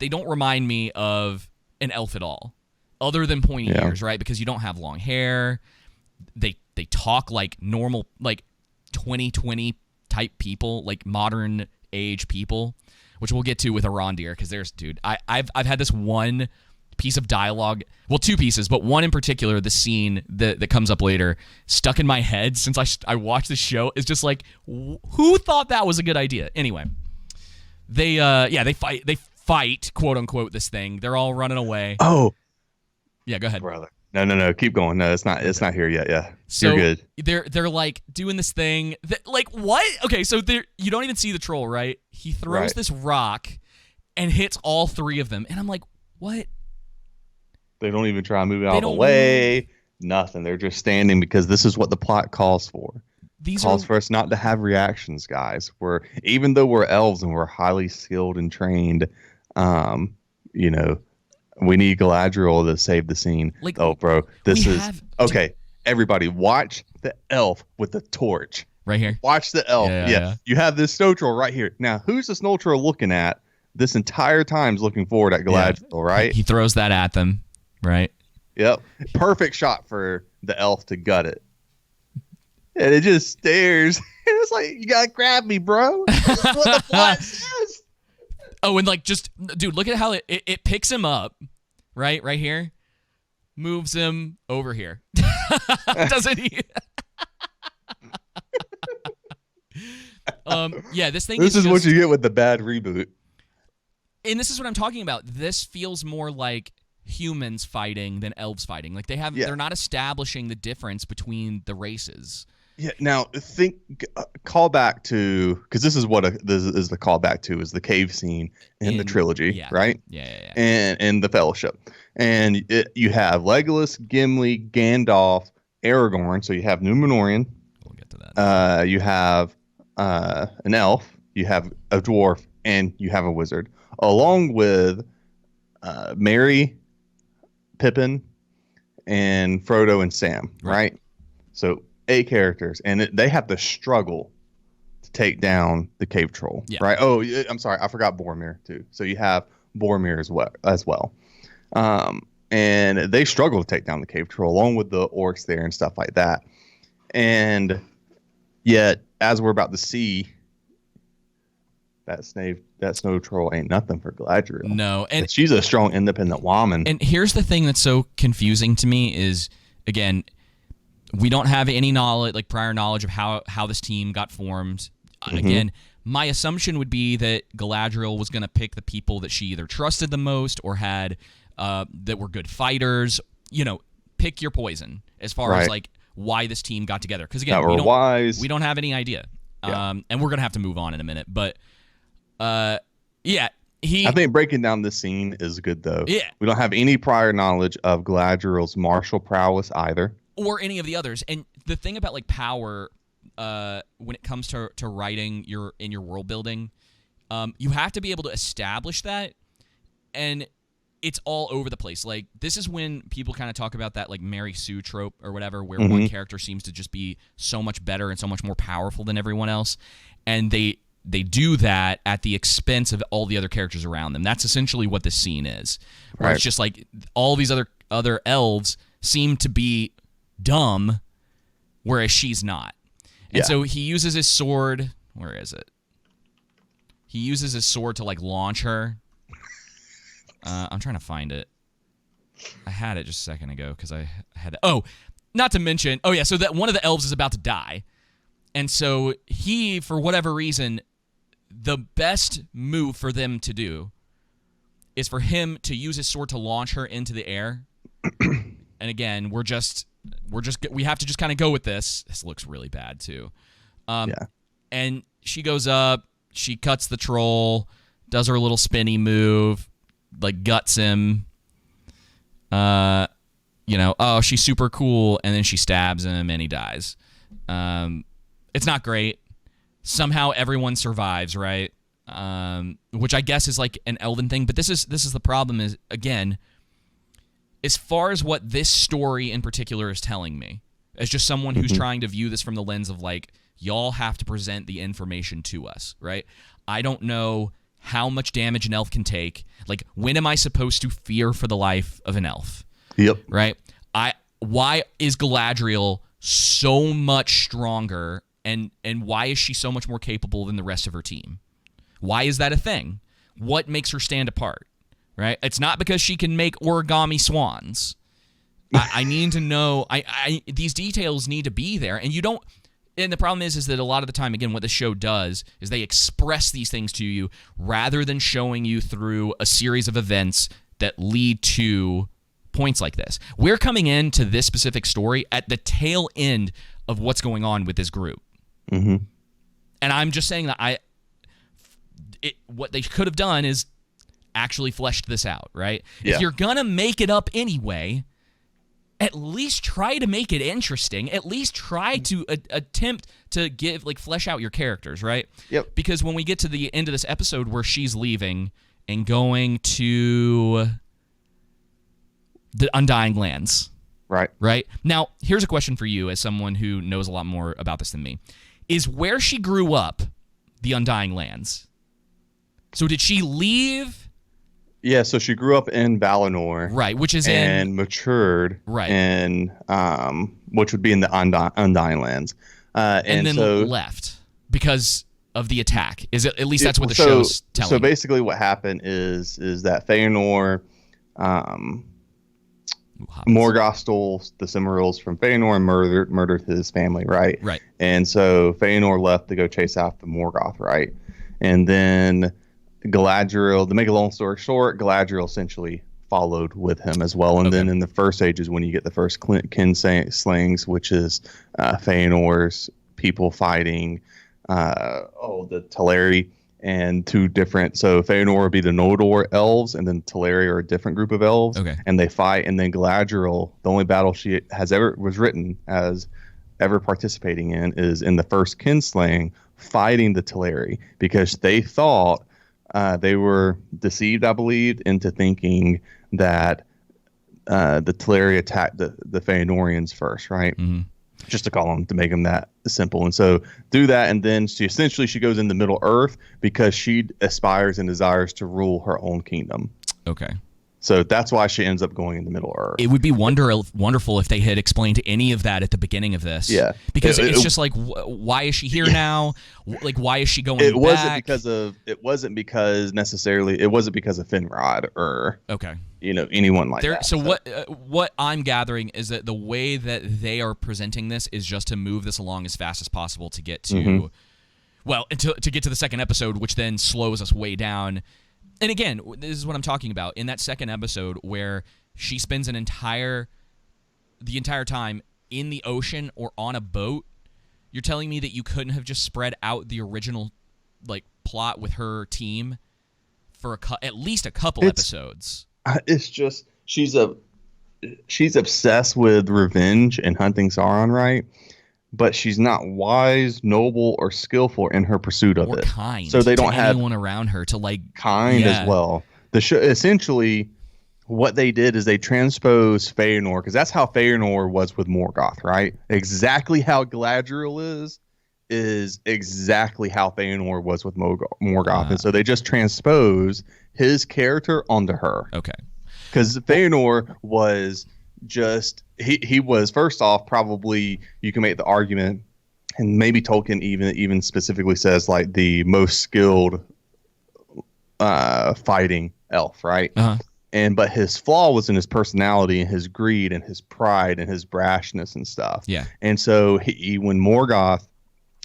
don't remind me of an elf at all, other than pointy ears, right? Because you don't have long hair. They talk like normal, like 2020 type people, like modern age people, which we'll get to with Arondir, because I've had this one piece of dialogue, well, 2 pieces, but one in particular, the scene that comes up later, stuck in my head since I watched the show. Is just like, who thought that was a good idea? Anyway, they fight, quote unquote, this thing. They're all running away. Oh, yeah, go ahead, brother. No, keep going. No, it's not here yet. Yeah, so you're good. They're like doing this thing like, what? Okay, so you don't even see the troll, right? He throws this rock and hits all 3 of them, and I'm like, what? They don't even try to move out of the way. Nothing. They're just standing, because this is what the plot calls for. Calls for us not to have reactions, guys. Even though we're elves and we're highly skilled and trained, we need Galadriel to save the scene. Like, oh, bro, okay. Everybody, watch the elf with the torch right here. Watch the elf. Yeah. You have this snow troll right here. Now, who's the snow troll looking at this entire time? Is looking forward at Galadriel, right? He throws that at them, right? Yep. Perfect shot for the elf to gut it. And it just stares. It's like, you gotta grab me, bro. That's what the plot says. Oh, and like, just, dude, look at how it picks him up, right here, moves him over here. Doesn't he? This thing. This is what you get with the bad reboot. And this is what I'm talking about. This feels more like humans fighting than elves fighting. Like they're not establishing the difference between the races. Yeah. Now call back to, because this is the callback to is the cave scene in the trilogy, right? Yeah. And the Fellowship, and you have Legolas, Gimli, Gandalf, Aragorn. So you have Númenórean. We'll get to that. You have an elf. You have a dwarf, and you have a wizard, along with Merry, Pippin, and Frodo and Sam. Right. So 8 characters, and they have to struggle to take down the cave troll, right? Oh, I'm sorry, I forgot Boromir too. So you have Boromir as well. and they struggle to take down the cave troll along with the orcs there and stuff like that. And yet, as we're about to see, that snow troll ain't nothing for Galadriel. No, and she's a strong, independent woman. And here's the thing that's so confusing to me is, again, we don't have any knowledge, like prior knowledge of how this team got formed. And again, my assumption would be that Galadriel was going to pick the people that she either trusted the most or had that were good fighters. You know, pick your poison as far as like why this team got together. Because again, we don't have any idea. Yeah. And we're gonna have to move on in a minute. But I think breaking down this scene is good though. Yeah, we don't have any prior knowledge of Galadriel's martial prowess either, or any of the others. And the thing about like power, when it comes to writing in your world building, you have to be able to establish that, and it's all over the place. Like, this is when people kind of talk about that like Mary Sue trope or whatever, where one character seems to just be so much better and so much more powerful than everyone else, and they do that at the expense of all the other characters around them. That's essentially what this scene is. Where it's just like all these other elves seem to be dumb, whereas she's not. And so he uses his sword. Where is it? He uses his sword to like launch her. I'm trying to find it. I had it just a second ago because I had it. Oh, not to mention. Oh yeah, so that one of the elves is about to die, and so he, for whatever reason, the best move for them to do is for him to use his sword to launch her into the air. And again, we have to just kind of go with this. This looks really bad too. And she goes up, she cuts the troll, does her little spinny move, like guts him. Oh, she's super cool, and then she stabs him and he dies. It's not great. Somehow everyone survives, right? Which I guess is like an elven thing, but this is the problem is, again, as far as what this story in particular is telling me, as just someone who's trying to view this from the lens of like, y'all have to present the information to us, right? I don't know how much damage an elf can take. Like, when am I supposed to fear for the life of an elf? Yep. Right? Why is Galadriel so much stronger, and why is she so much more capable than the rest of her team? Why is that a thing? What makes her stand apart? Right? It's not because she can make origami swans. I need to know. These details need to be there, and you don't. And the problem is that a lot of the time, again, what the show does is they express these things to you rather than showing you through a series of events that lead to points like this. We're coming into this specific story at the tail end of what's going on with this group. And I'm just saying that what they could have done is actually fleshed this out, right? Yeah. If you're going to make it up anyway, at least try to make it interesting. At least try to attempt to flesh out your characters, right? Yep. Because when we get to the end of this episode where she's leaving and going to the Undying Lands. Right. Right? Now, here's a question for you as someone who knows a lot more about this than me. Is where she grew up the Undying Lands? So did she leave? Yeah, so she grew up in Valinor. Right, which is and matured in which would be in the Undying Lands. And then left because of the attack. Is it, at least that's what the show's telling. So basically what happened is that Feanor Morgoth stole the Silmarils from Feanor and murdered his family, right? Right. And so Feanor left to go chase after Morgoth, right? And then Galadriel, to make a long story short, Galadriel essentially followed with him as well. And then in the first age is when you get the first kinslings, which is Feanor's people fighting the Teleri and two different. So Feanor would be the Noldor elves, and then Teleri are a different group of elves. Okay. And they fight, and then Galadriel, the only battle she was written as ever participating in is in the first kinslaying, fighting the Teleri, because they thought they were deceived, I believe, into thinking that the Teleri attacked the Feanorians first, right? Mm-hmm. Just to call them, to make them that simple. And so do that, and then she goes into Middle Earth because she aspires and desires to rule her own kingdom. Okay. So that's why she ends up going into Middle Earth. It would be wonderful if they had explained any of that at the beginning of this. Yeah. Because it's just like, why is she here now? Like, why is she going back? It wasn't because of Finrod or anyone like that. So what I'm gathering is that the way that they are presenting this is just to move this along as fast as possible to get to, to get to the second episode, which then slows us way down. And again, this is what I'm talking about. In that second episode where she spends the entire time in the ocean or on a boat, you're telling me that you couldn't have just spread out the original plot with her team for at least a couple episodes. It's just she's obsessed with revenge and hunting Sauron, right? But she's not wise, noble, or skillful in her pursuit of or it. Kind. So they don't have anyone around her to kind as well. The show essentially what they did is they transposed Feanor, because that's how Feanor was with Morgoth, right? Exactly how Galadriel is exactly how Feanor was with Morgoth, and so they just transposed his character onto her. Okay, because Feanor was just he was, first off, probably you can make the argument, and maybe Tolkien even specifically says the most skilled fighting elf, right? But his flaw was in his personality and his greed and his pride and his brashness and stuff. Yeah. And so when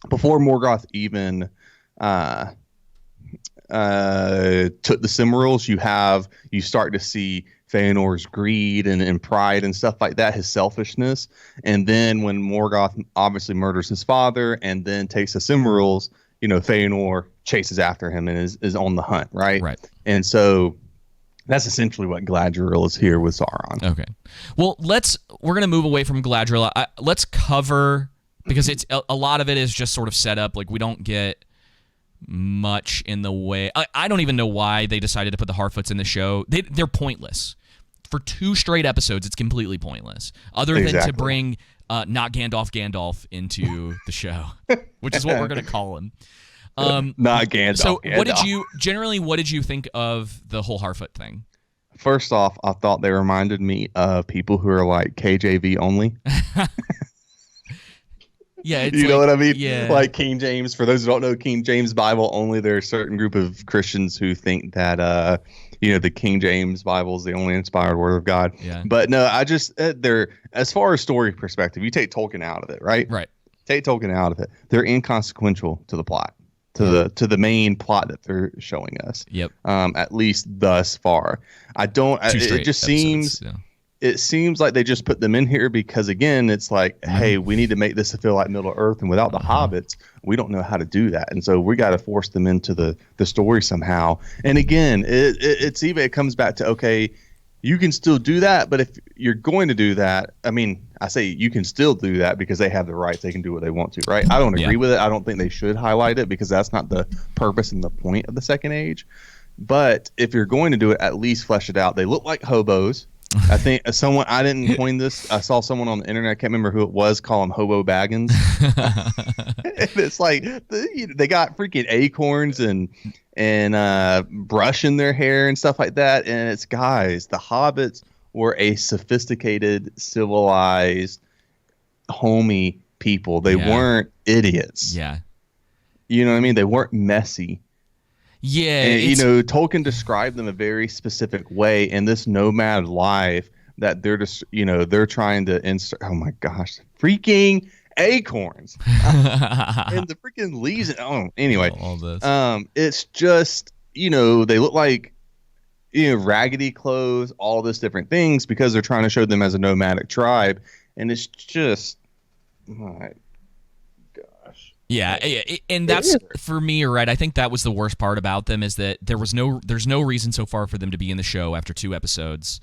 before Morgoth even took the Silmarils, you start to see Feanor's greed and pride and stuff like that, his selfishness. And then when Morgoth obviously murders his father and then takes the Silmarils, Feanor chases after him and is on the hunt, right? Right. And so that's essentially what Galadriel is here with Sauron. Okay. Well, we're going to move away from Galadriel. Let's cover, because it's a lot of it is just sort of set up. We don't get much in the way. I don't even know why they decided to put the Harfoots in the show. They're pointless. For 2 straight episodes, it's completely pointless. Other than to bring not Gandalf into the show, which is what we're going to call him. Not Gandalf. So what did you think of the whole Harfoot thing? First off, I thought they reminded me of people who are KJV only. Yeah, you know what I mean? Yeah. King James. For those who don't know King James Bible only, there are a certain group of Christians who think that the King James Bible is the only inspired word of God. Yeah. But no, I just they're, as far as story perspective, you take Tolkien out of it, right? Right. Take Tolkien out of it. They're inconsequential to the plot, to the main plot that they're showing us. Yep. At least thus far. It seems like they just put them in here because, again, it's hey, we need to make this feel like Middle Earth, and without the hobbits, we don't know how to do that, and so we got to force them into the story somehow. And again, it comes back to, okay, you can still do that, but if you're going to do that, I say you can still do that because they have the rights, they can do what they want to, right? I don't agree with it. I don't think they should highlight it because that's not the purpose and the point of the Second Age. But if you're going to do it, at least flesh it out. They look like hobos. I think I didn't coin this. I saw someone on the internet, I can't remember who it was, call them Hobo Baggins. And it's they got freaking acorns and brush in their hair and stuff like that. And it's, guys, the hobbits were a sophisticated, civilized, homey people. They weren't idiots. Yeah. You know what I mean? They weren't messy. Yeah, and, Tolkien described them a very specific way in this nomad life that they're just, they're trying to insert. Oh my gosh, freaking acorns and the freaking leaves. Anyway, all this. It's just, they look like, raggedy clothes, all this different things because they're trying to show them as a nomadic tribe, and it's just, my gosh. Yeah, and that's, for me, you're right. I think that was the worst part about them, is that there's no reason so far for them to be in the show after 2 episodes.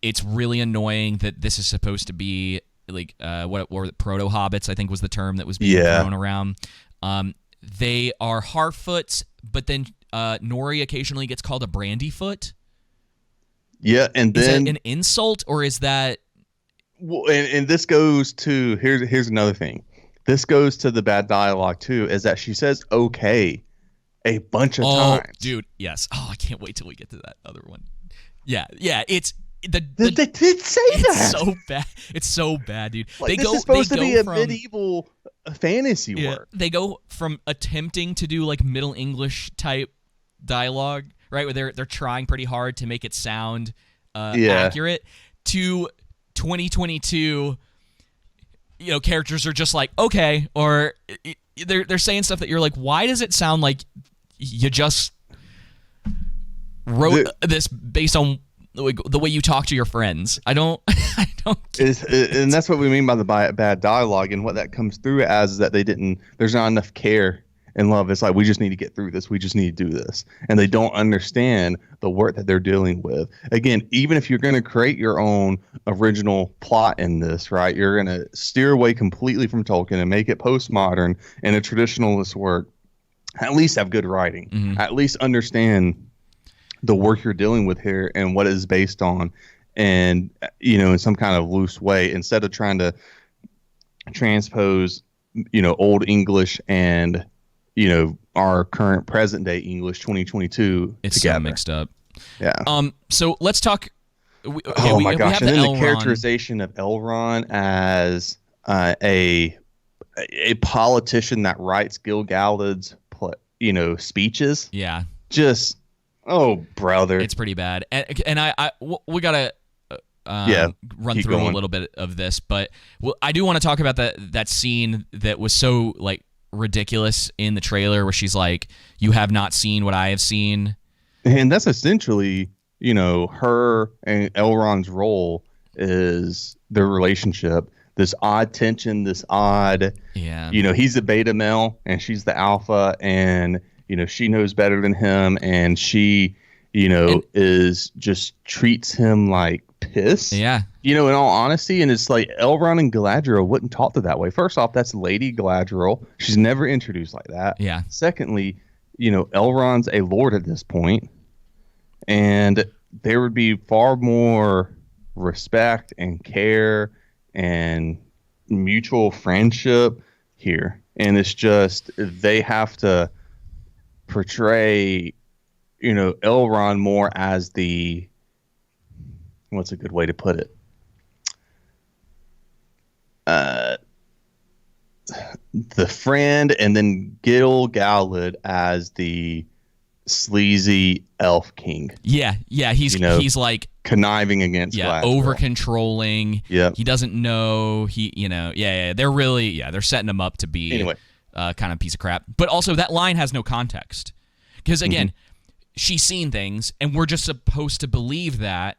It's really annoying that this is supposed to be what were proto hobbits, I think was the term that was being thrown around. They are Harfoots, but then Nori occasionally gets called a Brandyfoot. Yeah, and then, is that an insult, or is that? Well, and this goes to here's another thing. This goes to the bad dialogue too, is that she says okay a bunch of Oh, times. dude, yes. Oh, I can't wait till we get to that other one. Yeah, it's They did say it's that. so bad. It's so bad, dude. Like, this is supposed to be a medieval fantasy yeah, work. they go from attempting to do like Middle English type dialogue, right, where they're trying pretty hard to make it sound accurate, to 2022. Characters are just like, okay, or they're saying stuff that you're like, why does it sound like you just wrote this based on the way you talk to your friends? I don't get it. And that's what we mean by the bad dialogue, and what that comes through as is that there's not enough care and love. It's like, we just need to get through this, we just need to do this, and they don't understand the work that they're dealing with. Again, even if you're going to create your own original plot in this, right, you're going to steer away completely from Tolkien and make it postmodern and a traditionalist work, at least have good writing. Mm-hmm. At least understand the work you're dealing with here and what it is based on, and in some kind of loose way, instead of trying to transpose Old English and our current present day English 2022 it's together. so mixed up. Yeah. So let's talk. Oh my gosh! We And have then the characterization of Elrond as a politician that writes Gil-galad's speeches. Yeah. Just, oh brother, It's pretty bad. And we gotta run through a little bit of this, but I do want to talk about that scene that was so like ridiculous in the trailer, where she's like, "You have not seen what I have seen," and that's essentially her and Elrond's role is their relationship. This odd tension, this odd, he's the beta male and she's the alpha, and she knows better than him, and she is just treats him like piss. Yeah. In all honesty, and it's like Elrond and Galadriel wouldn't talk to that way. First off, that's Lady Galadriel. She's never introduced like that. Yeah. Secondly, Elrond's a lord at this point, and there would be far more respect and care and mutual friendship here. And it's just, they have to portray, Elrond more as what's a good way to put it? The friend, and then Gil-galad as the sleazy elf king. Yeah, he's like conniving against Galadriel. Over controlling. Yeah, he doesn't know. They're really they're setting him up to be kind of piece of crap. But also, that line has no context, because again, she's seen things, and we're just supposed to believe that.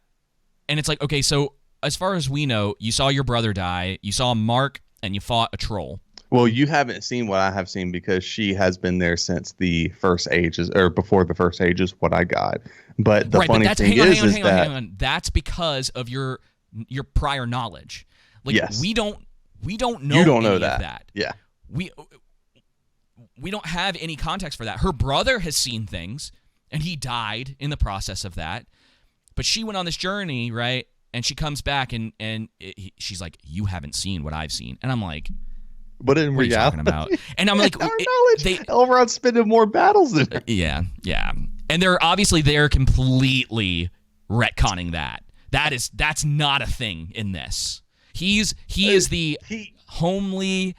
And it's like, okay, so as far as we know, you saw your brother die, you saw Mark, and you fought a troll. Well, you haven't seen what I have seen, because she has been there since the First Ages, or before the First Ages, what I got. But the funny thing is that that's because of your prior knowledge. Like, yes. we don't know. You don't know of that. that. Yeah. We don't have any context for that. Her brother has seen things, and he died in the process of that. But she went on this journey, right? And she comes back, and she's like, "You haven't seen what I've seen," and I'm like. But in what reality, are you talking about? And I'm like, Elrond's spending more battles than her. Yeah. And they're completely retconning that. That's not a thing in this. He is the homely,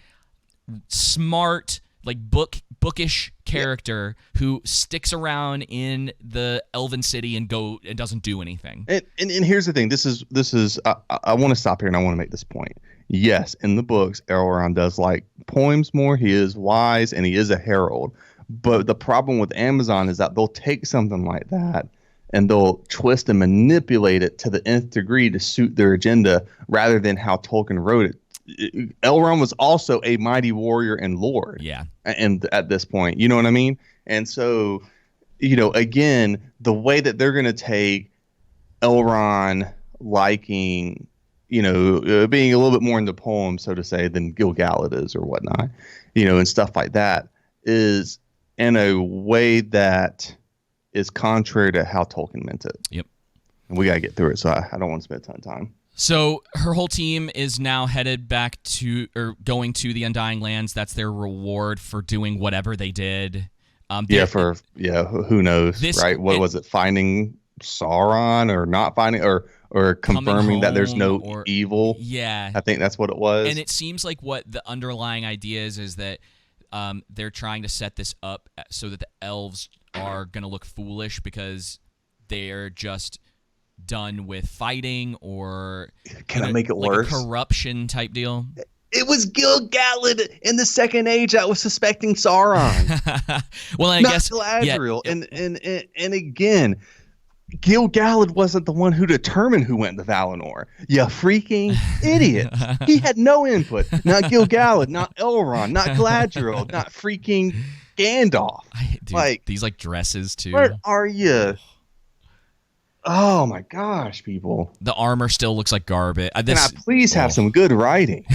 smart, like bookish character who sticks around in the Elven city and doesn't do anything. And here's the thing. This is I want to stop here, and I want to make this point. Yes, in the books, Elrond does like poems more. He is wise, and he is a herald. But the problem with Amazon is that they'll take something like that and they'll twist and manipulate it to the nth degree to suit their agenda, rather than how Tolkien wrote it. Elrond was also a mighty warrior and lord. Yeah. And at this point, you know what I mean? And so, again, the way that they're going to take Elrond liking, being a little bit more in the poem, so to say, than Gil-galad is or whatnot, and stuff like that, is in a way that is contrary to how Tolkien meant it. Yep. And we got to get through it, so I don't want to spend a ton of time. So her whole team is now headed back to, or going to, the Undying Lands. That's their reward for doing whatever they did. Who knows, this right? What was it? Finding Sauron or not finding or confirming that there's no evil. Yeah, I think that's what it was. and it seems like what the underlying idea is that they're trying to set this up so that the elves are going to look foolish because they're just done with fighting or can I make it worse? A corruption type deal. It was Gil-galad in the Second Age that was suspecting Sauron. Well, I not guess Galadriel. Yeah. And again, Gil-galad wasn't the one who determined who went to Valinor. You freaking idiot. He had no input. Not Gil-galad, not Elrond, not Galadriel, not freaking Gandalf. Dude, these dresses too. Where are you? Oh my gosh, people. The armor still looks like garbage. Can I please have some good writing?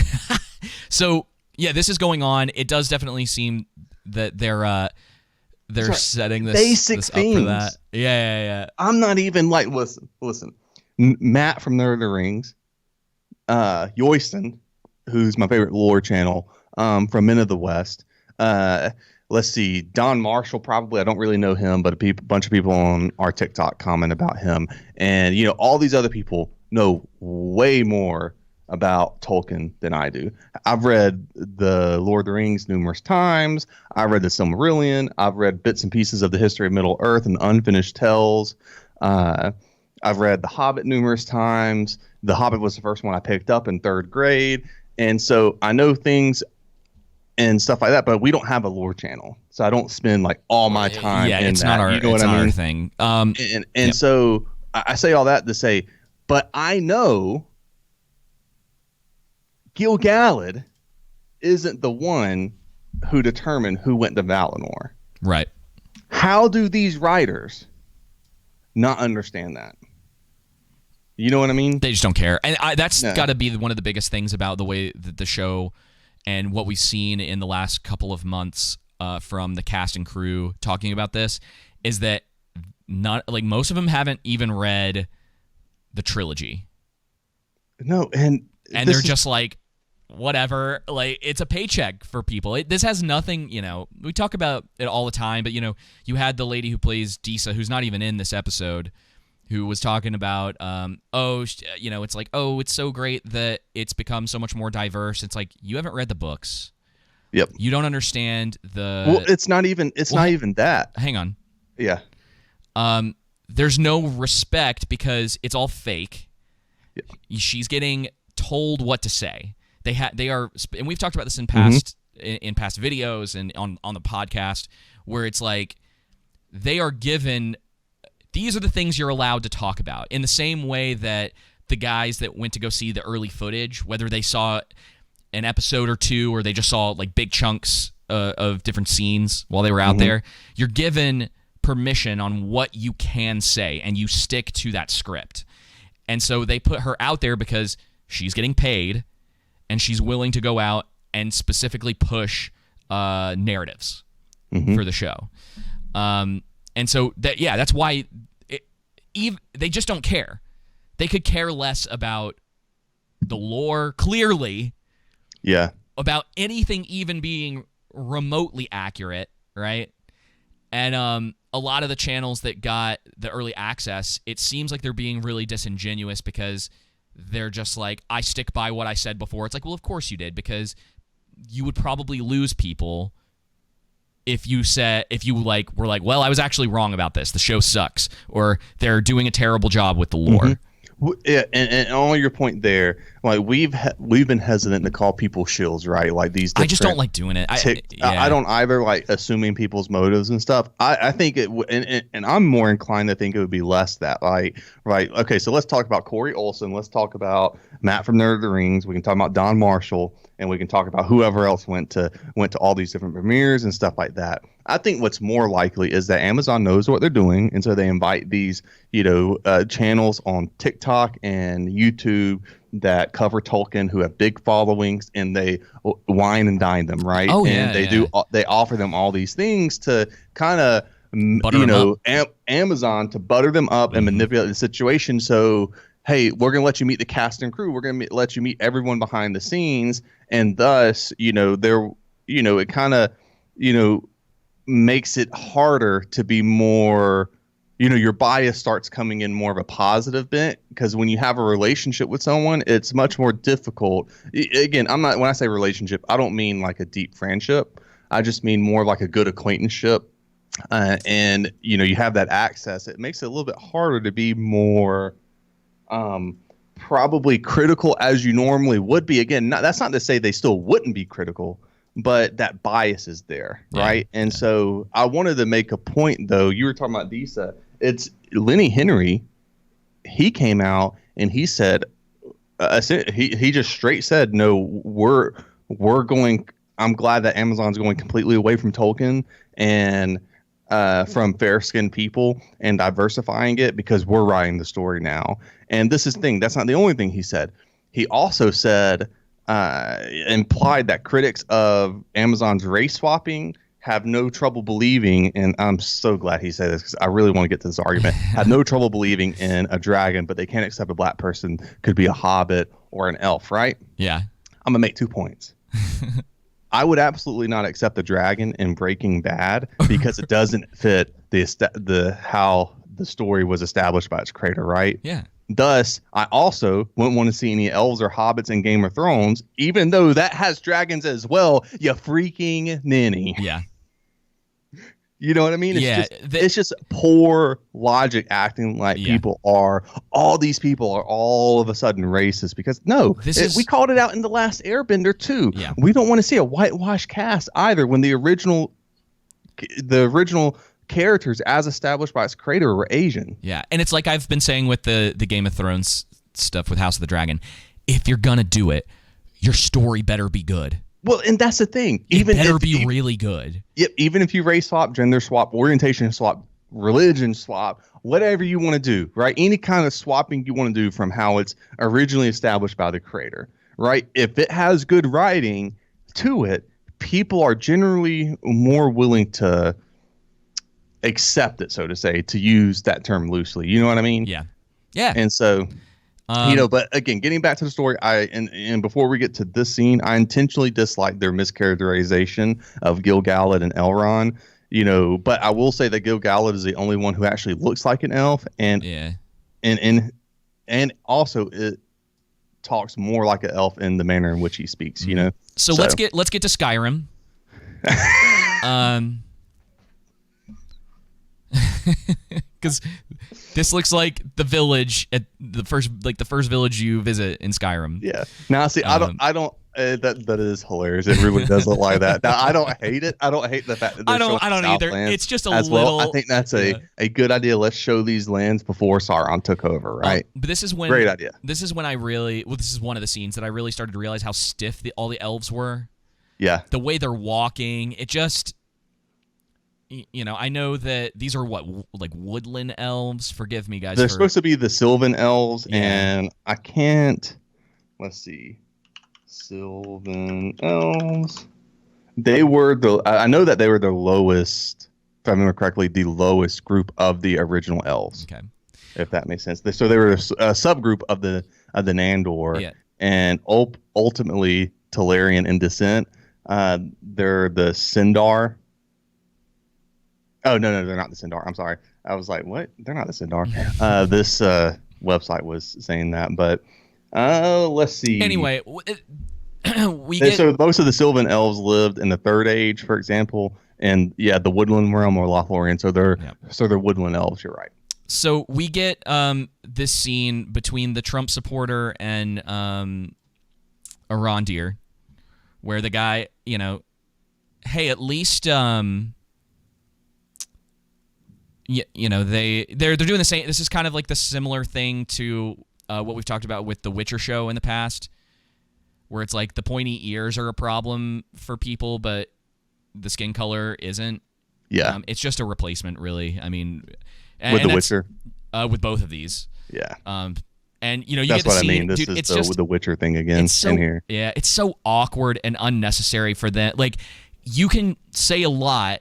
So, yeah, this is going on. It does definitely seem that they're setting this up for that. Yeah. I'm not even listen. Matt from Nerd of the Rings, Yoyston, who's my favorite lore channel, from Men of the West. Let's see, Don Marshall, probably. I don't really know him, but a bunch of people on our TikTok comment about him. And, all these other people know way more about Tolkien than I do. I've read the Lord of the Rings numerous times. I've read the Silmarillion. I've read bits and pieces of the history of Middle Earth and Unfinished Tales. I've read The Hobbit numerous times. The Hobbit was the first one I picked up in 3rd grade. And so I know things and stuff like that, but we don't have a lore channel, so I don't spend all my time. Yeah, in it's that. not our. You know it's what I not mean? Our thing. And yep. So I say all that to say, but I know Gil-galad isn't the one who determined who went to Valinor. Right. How do these writers not understand that? You know what I mean? They just don't care, and that's got to be one of the biggest things about the way that the show. And what we've seen in the last couple of months from the cast and crew talking about this is that most of them haven't even read the trilogy. No, and they're just whatever. It's a paycheck for people. This has nothing. We talk about it all the time, but you had the lady who plays Disa, who's not even in this episode, who was talking about, it's so great that it's become so much more diverse. It's you haven't read the books. Yep. You don't understand the... Well, it's not even that. Hang on. Yeah. There's no respect because it's all fake. Yep. She's getting told what to say. They are, and we've talked about this in past in past videos and on the podcast, where it's they are given... These are the things you're allowed to talk about in the same way that the guys that went to go see the early footage, whether they saw an episode or two or they just saw big chunks of different scenes while they were out there, you're given permission on what you can say and you stick to that script. And so they put her out there because she's getting paid and she's willing to go out and specifically push narratives for the show. And so that's why they just don't care. They could care less about the lore, clearly. Yeah. About anything even being remotely accurate, right? And a lot of the channels that got the early access, it seems like they're being really disingenuous because they're just I stick by what I said before. It's well, of course you did, because you would probably lose people if you were well, I was actually wrong about this. The show sucks, or they're doing a terrible job with the lore. Yeah, and on your point there, we've been hesitant to call people shills, right? These. I just don't like doing it. I don't either. Assuming people's motives and stuff. I think it, and I'm more inclined to think it would be less that. Right? Okay, so let's talk about Corey Olson. Let's talk about Matt from Nerd of the Rings. We can talk about Don Marshall, and we can talk about whoever else went to all these different premieres and stuff like that. I think what's more likely is that Amazon knows what they're doing, and so they invite these, channels on TikTok and YouTube that cover Tolkien who have big followings, and they wine and dine them, right? Oh, and yeah, they offer them all these things to kind of, Amazon to butter them up and manipulate the situation. So, hey, we're going to let you meet the cast and crew. We're going to let you meet everyone behind the scenes, and thus, it kind of, makes it harder to be more, your bias starts coming in more of a positive bent, because when you have a relationship with someone, it's much more difficult. Again, when I say relationship, I don't mean like a deep friendship. I just mean more like a good acquaintanceship. And you have that access. It makes it a little bit harder to be more probably critical as you normally would be. Again, that's not to say they still wouldn't be critical, but that bias is there, right? And so I wanted to make a point, though. You were talking about DISA. It's Lenny Henry. He came out and he said, he just straight said, no, we're going. I'm glad that Amazon's going completely away from Tolkien and from fair-skinned people and diversifying it, because we're writing the story now. And this is the thing. That's not the only thing he said. He also said, implied that critics of Amazon's race swapping have no trouble believing, and I'm so glad he said this because I really want to get to this argument, have no trouble believing in a dragon, but they can't accept a black person could be a hobbit or an elf, right? Yeah. I'm going to make 2 points. I would absolutely not accept the dragon in Breaking Bad because it doesn't fit the how the story was established by its creator, right? Yeah. Thus, I also wouldn't want to see any elves or hobbits in Game of Thrones, even though that has dragons as well. You freaking ninny. Yeah. You know what I mean? It's just poor logic acting like all these people are all of a sudden racist, because we called it out in The Last Airbender too. Yeah. We don't want to see a whitewashed cast either, when the original characters as established by its creator were Asian. Yeah. And it's like I've been saying with the Game of Thrones stuff with House of the Dragon, if you're going to do it, your story better be good. Well, and that's the thing. It better be really good. Yep. Even if you race swap, gender swap, orientation swap, religion swap, whatever you want to do, right? Any kind of swapping you want to do from how it's originally established by the creator, right? If it has good writing to it, people are generally more willing to accept it, so to say, to use that term loosely. You know what I mean? Yeah. Yeah. And so... but again, getting back to the story, and before we get to this scene, I intentionally dislike their mischaracterization of Gil-galad and Elrond. But I will say that Gil-galad is the only one who actually looks like an elf, and also it talks more like an elf in the manner in which he speaks. So let's get to Skyrim. Because this looks like the village at the first village you visit in Skyrim. Yeah. Now, see, I don't. That is hilarious. It really does look like that. Now, I don't hate it. I don't hate the fact that I don't either. It's just a little. Well. I think that's a good idea. Let's show these lands before Sauron took over, right? But this is when great idea. This is when this is one of the scenes that I really started to realize how stiff all the elves were. Yeah. The way they're walking, it just. I know that these are like woodland elves. Forgive me, guys. They're supposed to be the Sylvan Elves, and I can't. Let's see. Sylvan Elves. They were I know that they were the lowest, if I remember correctly, the lowest group of the original elves. Okay. If that makes sense. So they were a subgroup of the Nandor. Yeah. And ultimately, Telerian in descent. They're the Sindar. Oh, no, they're not the Sindar. I'm sorry. I was like, what? They're not the Sindar. This website was saying that, but let's see. Anyway, so most of the Sylvan Elves lived in the Third Age, for example, and the Woodland realm or Lothlorien. So they're Woodland Elves. You're right. So we get this scene between the Trump supporter and Arondir, where the guy, hey, at least they're doing the same. This is kind of like the similar thing to what we've talked about with the Witcher show in the past, where it's like the pointy ears are a problem for people, but the skin color isn't. Yeah, it's just a replacement, really. I mean, with the Witcher, with both of these. Yeah. And you that's get the what scene, I mean. This dude, is it's just the Witcher thing again in here. Yeah, it's so awkward and unnecessary for them. Like, you can say a lot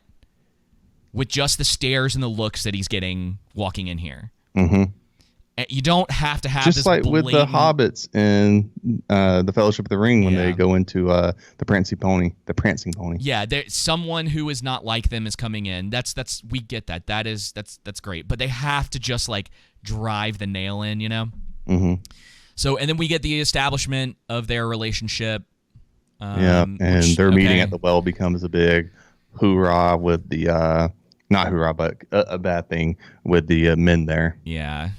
with just the stares and the looks that he's getting walking in here. Mm-hmm. You don't have to have just this like with the blatant- hobbits in the Fellowship of the Ring when they go into the prancing pony. Yeah, someone who is not like them is coming in. That's we get that. That's great. But they have to just like drive the nail in, you know? Mm-hmm. So, and then we get the establishment of their relationship. And their meeting at the well becomes a big hoorah with the not hoorah, but a bad thing with the men there. Yeah.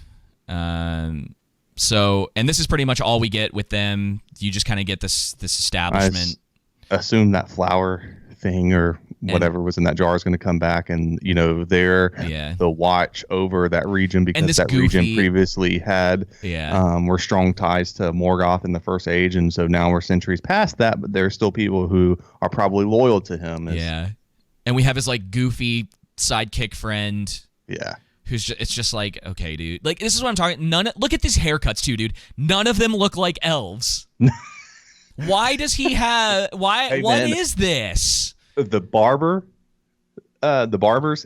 So, and this is pretty much all we get with them. You just kind of get this establishment. I assume that flower thing or whatever was in that jar is going to come back, and they're the watch over that region because that region previously had were strong ties to Morgoth in the First Age, and so now we're centuries past that, but there's still people who are probably loyal to him. And we have his like goofy sidekick friend. Yeah. It's just like, okay, dude. Like, this is what I'm talking. Look at these haircuts too, dude. None of them look like elves. Why does he have? Why? Hey, what is this? The barbers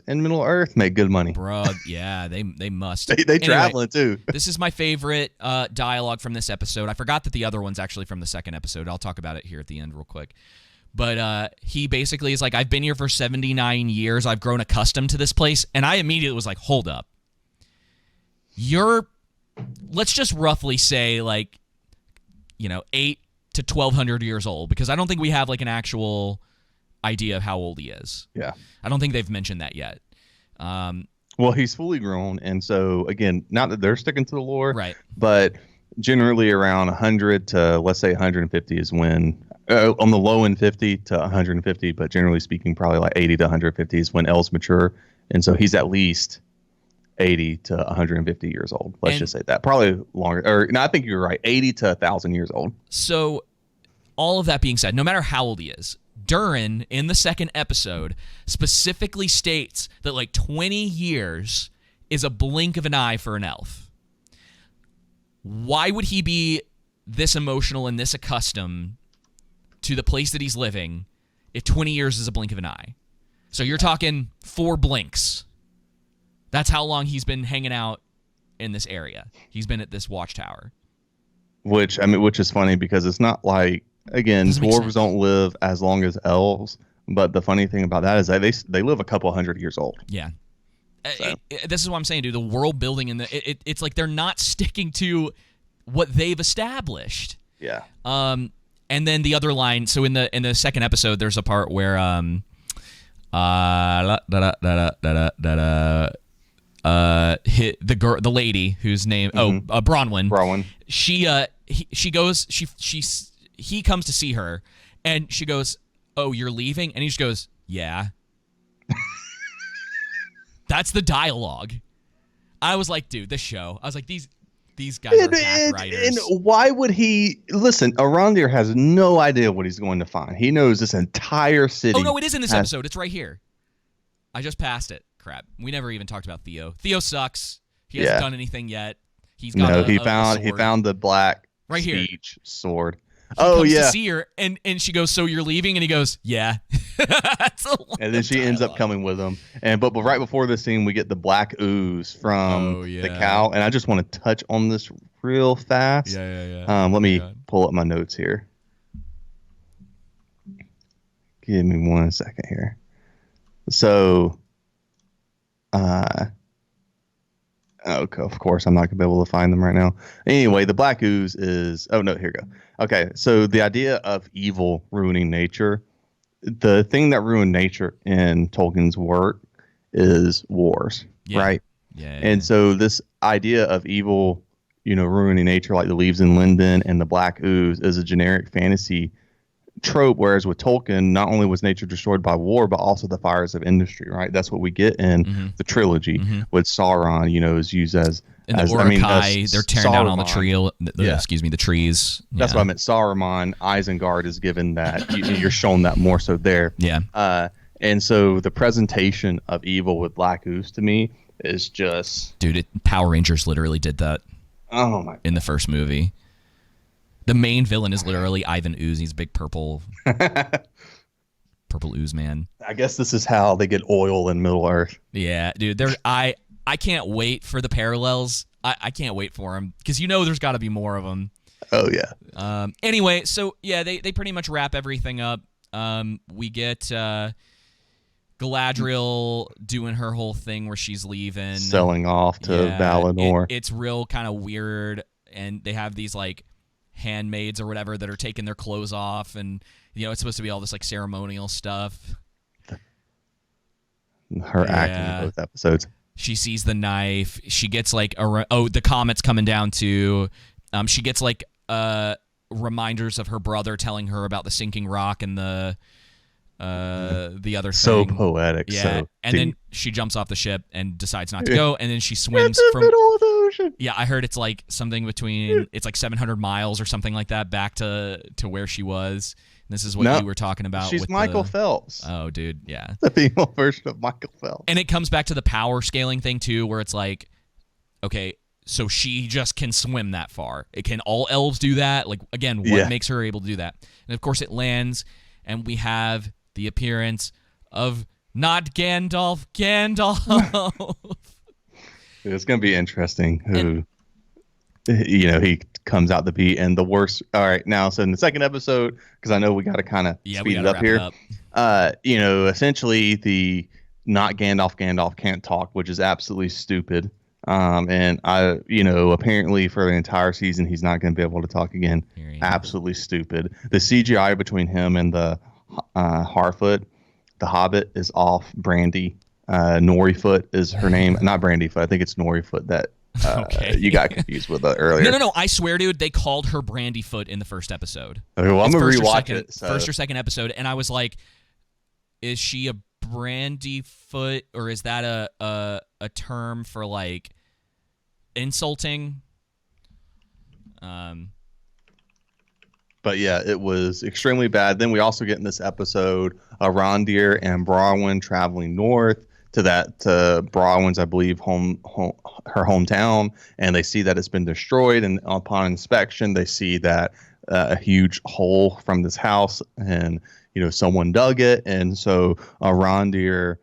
in Middle Earth make good money, bro. Yeah, they must. they anyway, traveling too. This is my favorite dialogue from this episode. I forgot that the other one's actually from the second episode. I'll talk about it here at the end real quick. But he basically is like, I've been here for 79 years. I've grown accustomed to this place. And I immediately was like, hold up. Let's just roughly say like, 8 to 1,200 years old. Because I don't think we have like an actual idea of how old he is. Yeah. I don't think they've mentioned that yet. Well, he's fully grown. And so, again, not that they're sticking to the lore. Right. But generally around 100 to, let's say, 150 is when... on the low end 50 to 150, but generally speaking, probably like 80 to 150 is when elves mature. And so he's at least 80 to 150 years old. Let's just say that. Probably longer. Or no, I think you're right. 80 to 1,000 years old. So all of that being said, no matter how old he is, Durin in the second episode specifically states that like 20 years is a blink of an eye for an elf. Why would he be this emotional and this accustomed to the place that he's living if 20 years is a blink of an eye? So you're talking 4 blinks. That's how long he's been hanging out in this area. He's been at this watchtower. Which is funny because it's not like, again, dwarves don't live as long as elves, but the funny thing about that is that they live a couple hundred years old. Yeah. So. This is what I'm saying, dude. The world building and it's like they're not sticking to what they've established. Yeah. And then the other line, so in the second episode, there's a part where the lady whose name Bronwyn. He comes to see her, and she goes, "Oh, you're leaving?" And he just goes, "Yeah." That's the dialogue. I was like, dude, this show. I was like, these guys are hack writers. And why would he listen? Arondir has no idea what he's going to find. He knows this entire city. Oh no, it is in this episode. It's right here. I just passed it. Crap. We never even talked about Theo. Theo sucks. He hasn't done anything yet. He's got he found the black right speech sword. He comes to see her, and she goes, "So you're leaving?" And he goes, "Yeah." And then she ends up coming with him. But right before this scene, we get the black ooze from the cow, and I just want to touch on this real fast. Yeah. Let me pull up my notes here. Give me 1 second here. So, okay, of course, I'm not gonna be able to find them right now. Anyway, the black ooze is. Oh no, here we go. Okay, so the idea of evil ruining nature, the thing that ruined nature in Tolkien's work is wars, right? Yeah. And so this idea of evil, ruining nature, like the leaves in Linden and the black ooze, is a generic fantasy trope, whereas with Tolkien, not only was nature destroyed by war, but also the fires of industry, right? That's what we get in the trilogy with Sauron, is used as in the Uruk-hai, they're tearing down all the the trees. That's what I meant. Saruman, Isengard is given that. You're shown that more so there. Yeah. And so the presentation of evil with Black Ooze to me is just... Dude, Power Rangers literally did that. Oh my! In the first movie. The main villain is literally Ivan Ooze. He's a big purple ooze man. I guess this is how they get oil in Middle Earth. Yeah, dude. I can't wait for the parallels I can't wait for them because there's got to be more of them. Oh yeah. Anyway, so yeah, they pretty much wrap everything up. We get Galadriel doing her whole thing where she's leaving, selling off to Valinor. It's real kind of weird, and they have these like handmaids or whatever that are taking their clothes off, and it's supposed to be all this like ceremonial stuff. Her acting in both episodes. She sees the knife. She gets like the comet's coming down too. She gets like reminders of her brother telling her about the sinking rock and the other thing. So poetic. Yeah. So and deep. then she jumps off the ship and decides not to go, and then she swims in the from middle of the ocean. Yeah, I heard it's like something between it's like 700 miles or something like that back to where she was. And this is what you were talking about. She's with Michael Phelps. Oh, dude, yeah. The female version of Michael Phelps. And it comes back to the power scaling thing too, where it's like, okay, so she just can swim that far. Can all elves do that? Like, again, what makes her able to do that? And of course, it lands, and we have the appearance of not Gandalf. It's going to be interesting who, he comes out the beat. And the worst. All right, now, so in the second episode, because I know we got to kind of speed it up here. Essentially, the not Gandalf can't talk, which is absolutely stupid. And apparently for the entire season, he's not going to be able to talk again. Absolutely stupid. The CGI between him and the Harfoot, the Hobbit, is off. Brandy, Norifoot is her name. Not Brandyfoot. I think it's Norifoot that you got confused with earlier. No. I swear, dude, they called her Brandyfoot in the first episode. Okay, well, I'm going to rewatch it. So. First or second episode, and I was like, is she a Brandyfoot, or is that a term for like insulting? But yeah, it was extremely bad. Then we also get in this episode Arondir and Bronwyn traveling north to Bronwyn's, I believe, her hometown, and they see that it's been destroyed. And upon inspection, they see that a huge hole from this house, and someone dug it. And so Arondir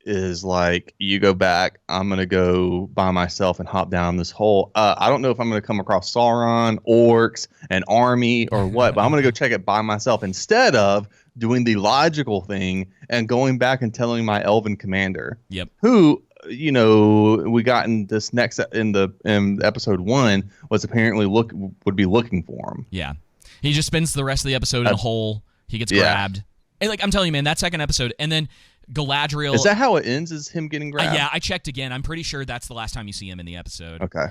is like, you go back, I'm going to go by myself and hop down this hole. I don't know if I'm going to come across Sauron, orcs, an army, or what, but I'm going to go check it by myself instead of doing the logical thing and going back and telling my elven commander. Yep. Who, we got in this next, in episode 1, was apparently would be looking for him. Yeah. He just spends the rest of the episode in a hole. He gets grabbed. And I'm telling you, man, that second episode, and then Galadriel. Is that how it ends? Is him getting grabbed? Yeah, I checked again. I'm pretty sure that's the last time you see him in the episode. Okay.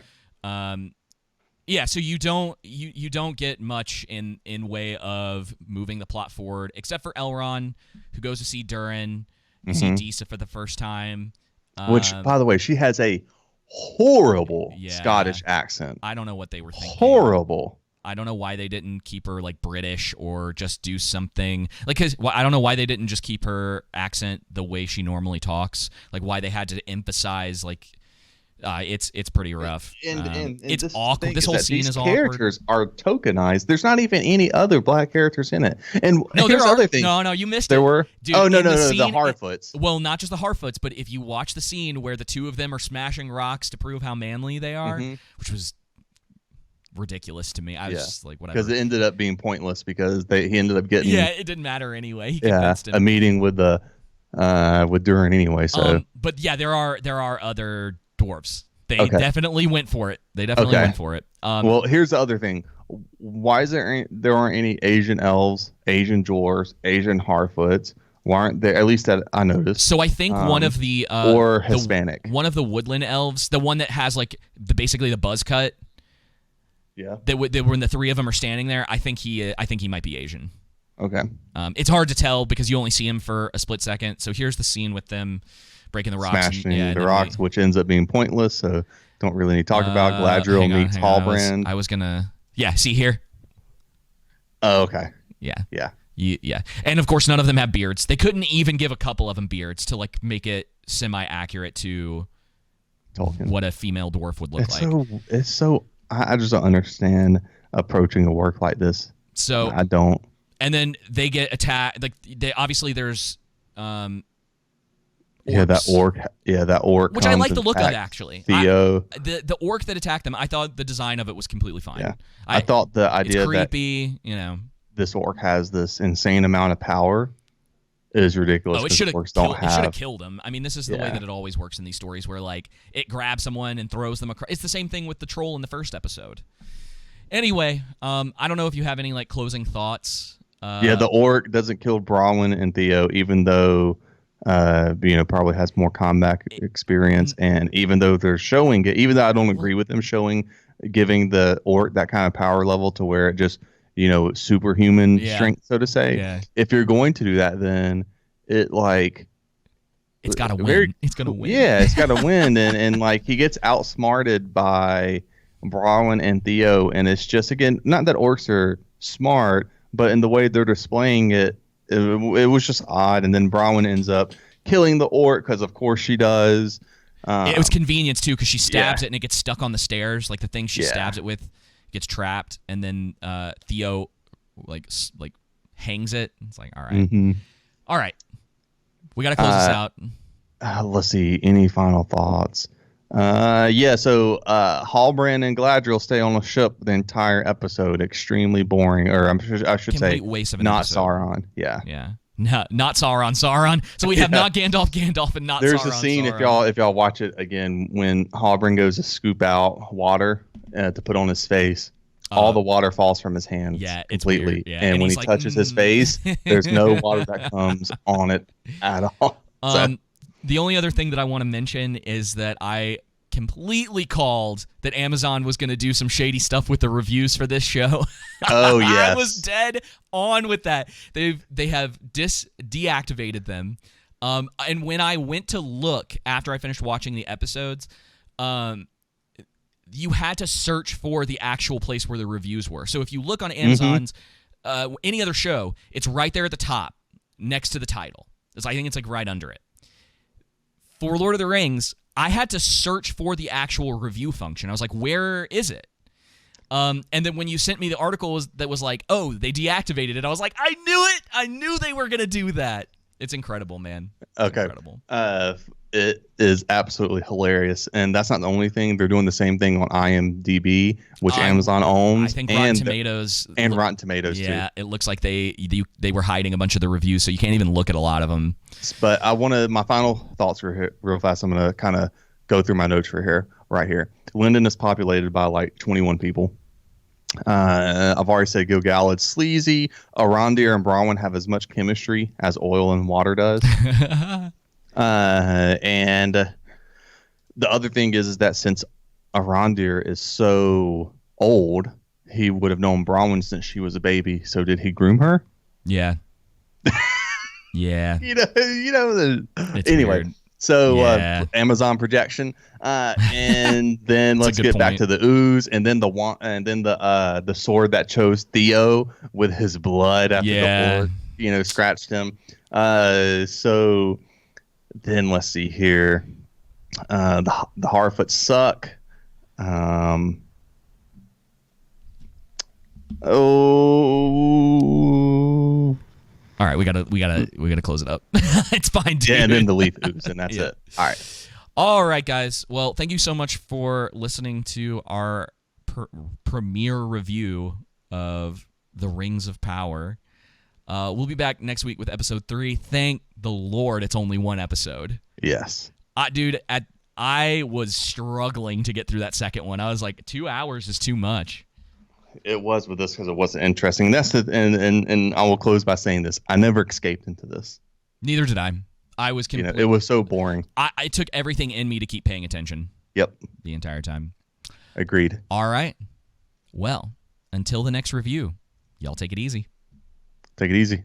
Yeah, so you don't get much in way of moving the plot forward, except for Elrond, who goes to see Durin. You see Disa for the first time. Which, by the way, she has a horrible Scottish accent. I don't know what they were thinking. Horrible. I don't know why they didn't keep her like British or just do something because I don't know why they didn't just keep her accent the way she normally talks. Like why they had to emphasize like it's pretty rough. And it's awkward. This whole scene is awkward. Characters are tokenized. There's not even any other black characters in it. And no, here's other thing. No, you missed there it. There were. Dude, oh no, the Harfoots. Well, not just the Harfoots, but if you watch the scene where the two of them are smashing rocks to prove how manly they are, which was ridiculous to me. I was just like, whatever. Because it ended up being pointless because he ended up getting. Yeah, it didn't matter anyway. He convinced him. A meeting with Durin anyway. So, but yeah, there are other dwarves. They definitely went for it. Went for it. Well, here's the other thing. Why is there aren't any Asian elves, Asian dwarves, Asian Harfoots? Why aren't there? At least that I noticed. So I think one of the or Hispanic, one of the woodland elves, the one that has like basically the buzz cut. Yeah. That when the three of them are standing there, I think he might be Asian. Okay. It's hard to tell because you only see him for a split second. So here's the scene with them breaking the rocks, smashing the rocks, which ends up being pointless. So don't really need to talk about. Galadriel meets Halbrand. I was gonna. Yeah. See here. Oh, okay. Yeah. Yeah. Yeah. And of course, none of them have beards. They couldn't even give a couple of them beards to like make it semi-accurate to Tolkien. What a female dwarf would look like. It's so. I just don't understand approaching a work like this. So I don't. And then they get attacked. Like obviously there's Yeah, that orc. Yeah, that orc. Which I comes like the and look of, attacks actually. Theo. The orc that attacked them, I thought the design of it was completely fine. Yeah, I thought the idea it's creepy, that this orc has this insane amount of power is ridiculous. Oh, it because should have killed him. I mean, this is the way that it always works in these stories, where like it grabs someone and throws them across. It's the same thing with the troll in the first episode. Anyway, I don't know if you have any like closing thoughts. The orc doesn't kill Bronwyn and Theo, even though probably has more combat experience, and even though they're showing it, even though I don't agree with them giving the orc that kind of power level to where it just superhuman strength, so to say. Yeah. If you're going to do that, then it's got to win. It's gonna win. Yeah, it's got to win, and like he gets outsmarted by Bronwyn and Theo, and it's just, again, not that orcs are smart, but in the way they're displaying it, it was just odd. And then Bronwyn ends up killing the orc because, of course, she does. It was convenience too, because she stabs it and it gets stuck on the stairs. Like the thing she stabs it with gets trapped, and then Theo like hangs it. It's like, all right, all right, we got to close this out. Let's see. Any final thoughts? So Halbrand and Galadriel stay on a ship the entire episode. Extremely boring, or I should say, waste of an not episode. Sauron. Yeah. No, not Sauron. So we have not Gandalf, and not There's Sauron. a scene, Sauron. if y'all watch it again, when Halbrand goes to scoop out water to put on his face. All the water falls from his hands completely. Yeah. And when he touches his face, there's no water that comes on it at all. The only other thing that I want to mention is that I completely called that Amazon was going to do some shady stuff with the reviews for this show. Oh, yes. I was dead on with that. They have deactivated them. And when I went to look after I finished watching the episodes, you had to search for the actual place where the reviews were. So if you look on Amazon's any other show, it's right there at the top next to the title. I think it's like right under it. For Lord of the Rings, I had to search for the actual review function. I was like, where is it? And then when you sent me the article that was like, oh, they deactivated it, I was like, I knew it. I knew they were going to do that. It's incredible, man. It's incredible. It is absolutely hilarious. And that's not the only thing. They're doing the same thing on IMDb, which Amazon owns. I think Rotten Tomatoes. And Rotten Tomatoes, too. Yeah, it looks like they were hiding a bunch of the reviews, so you can't even look at a lot of them. But my final thoughts real fast. I'm going to kind of go through my notes right here. Linden is populated by like 21 people. I've already said Gil-galad's sleazy. Arondir and Bronwyn have as much chemistry as oil and water does. And the other thing is that since Arondir is so old, he would have known Bronwyn since she was a baby. So did he groom her? Yeah. Yeah. Anyway. Weird. So Amazon projection, and then let's get back to the ooze, and then the sword that chose Theo with his blood after the orc, scratched him. So then let's see here, the Harfoots suck. All right, we gotta close it up. It's fine, dude. Yeah, and then the leaf ooze, and that's it. All right, guys. Well, thank you so much for listening to our premiere review of The Rings of Power. We'll be back next week with episode 3. Thank the Lord, it's only one episode. Yes, dude. I was struggling to get through that second one. I was like, 2 hours is too much. It was with this because it wasn't interesting. And I will close by saying this: I never escaped into this. Neither did I. I was completely. It was so boring. I took everything in me to keep paying attention. Yep. The entire time. Agreed. All right. Well, until the next review, y'all take it easy. Take it easy.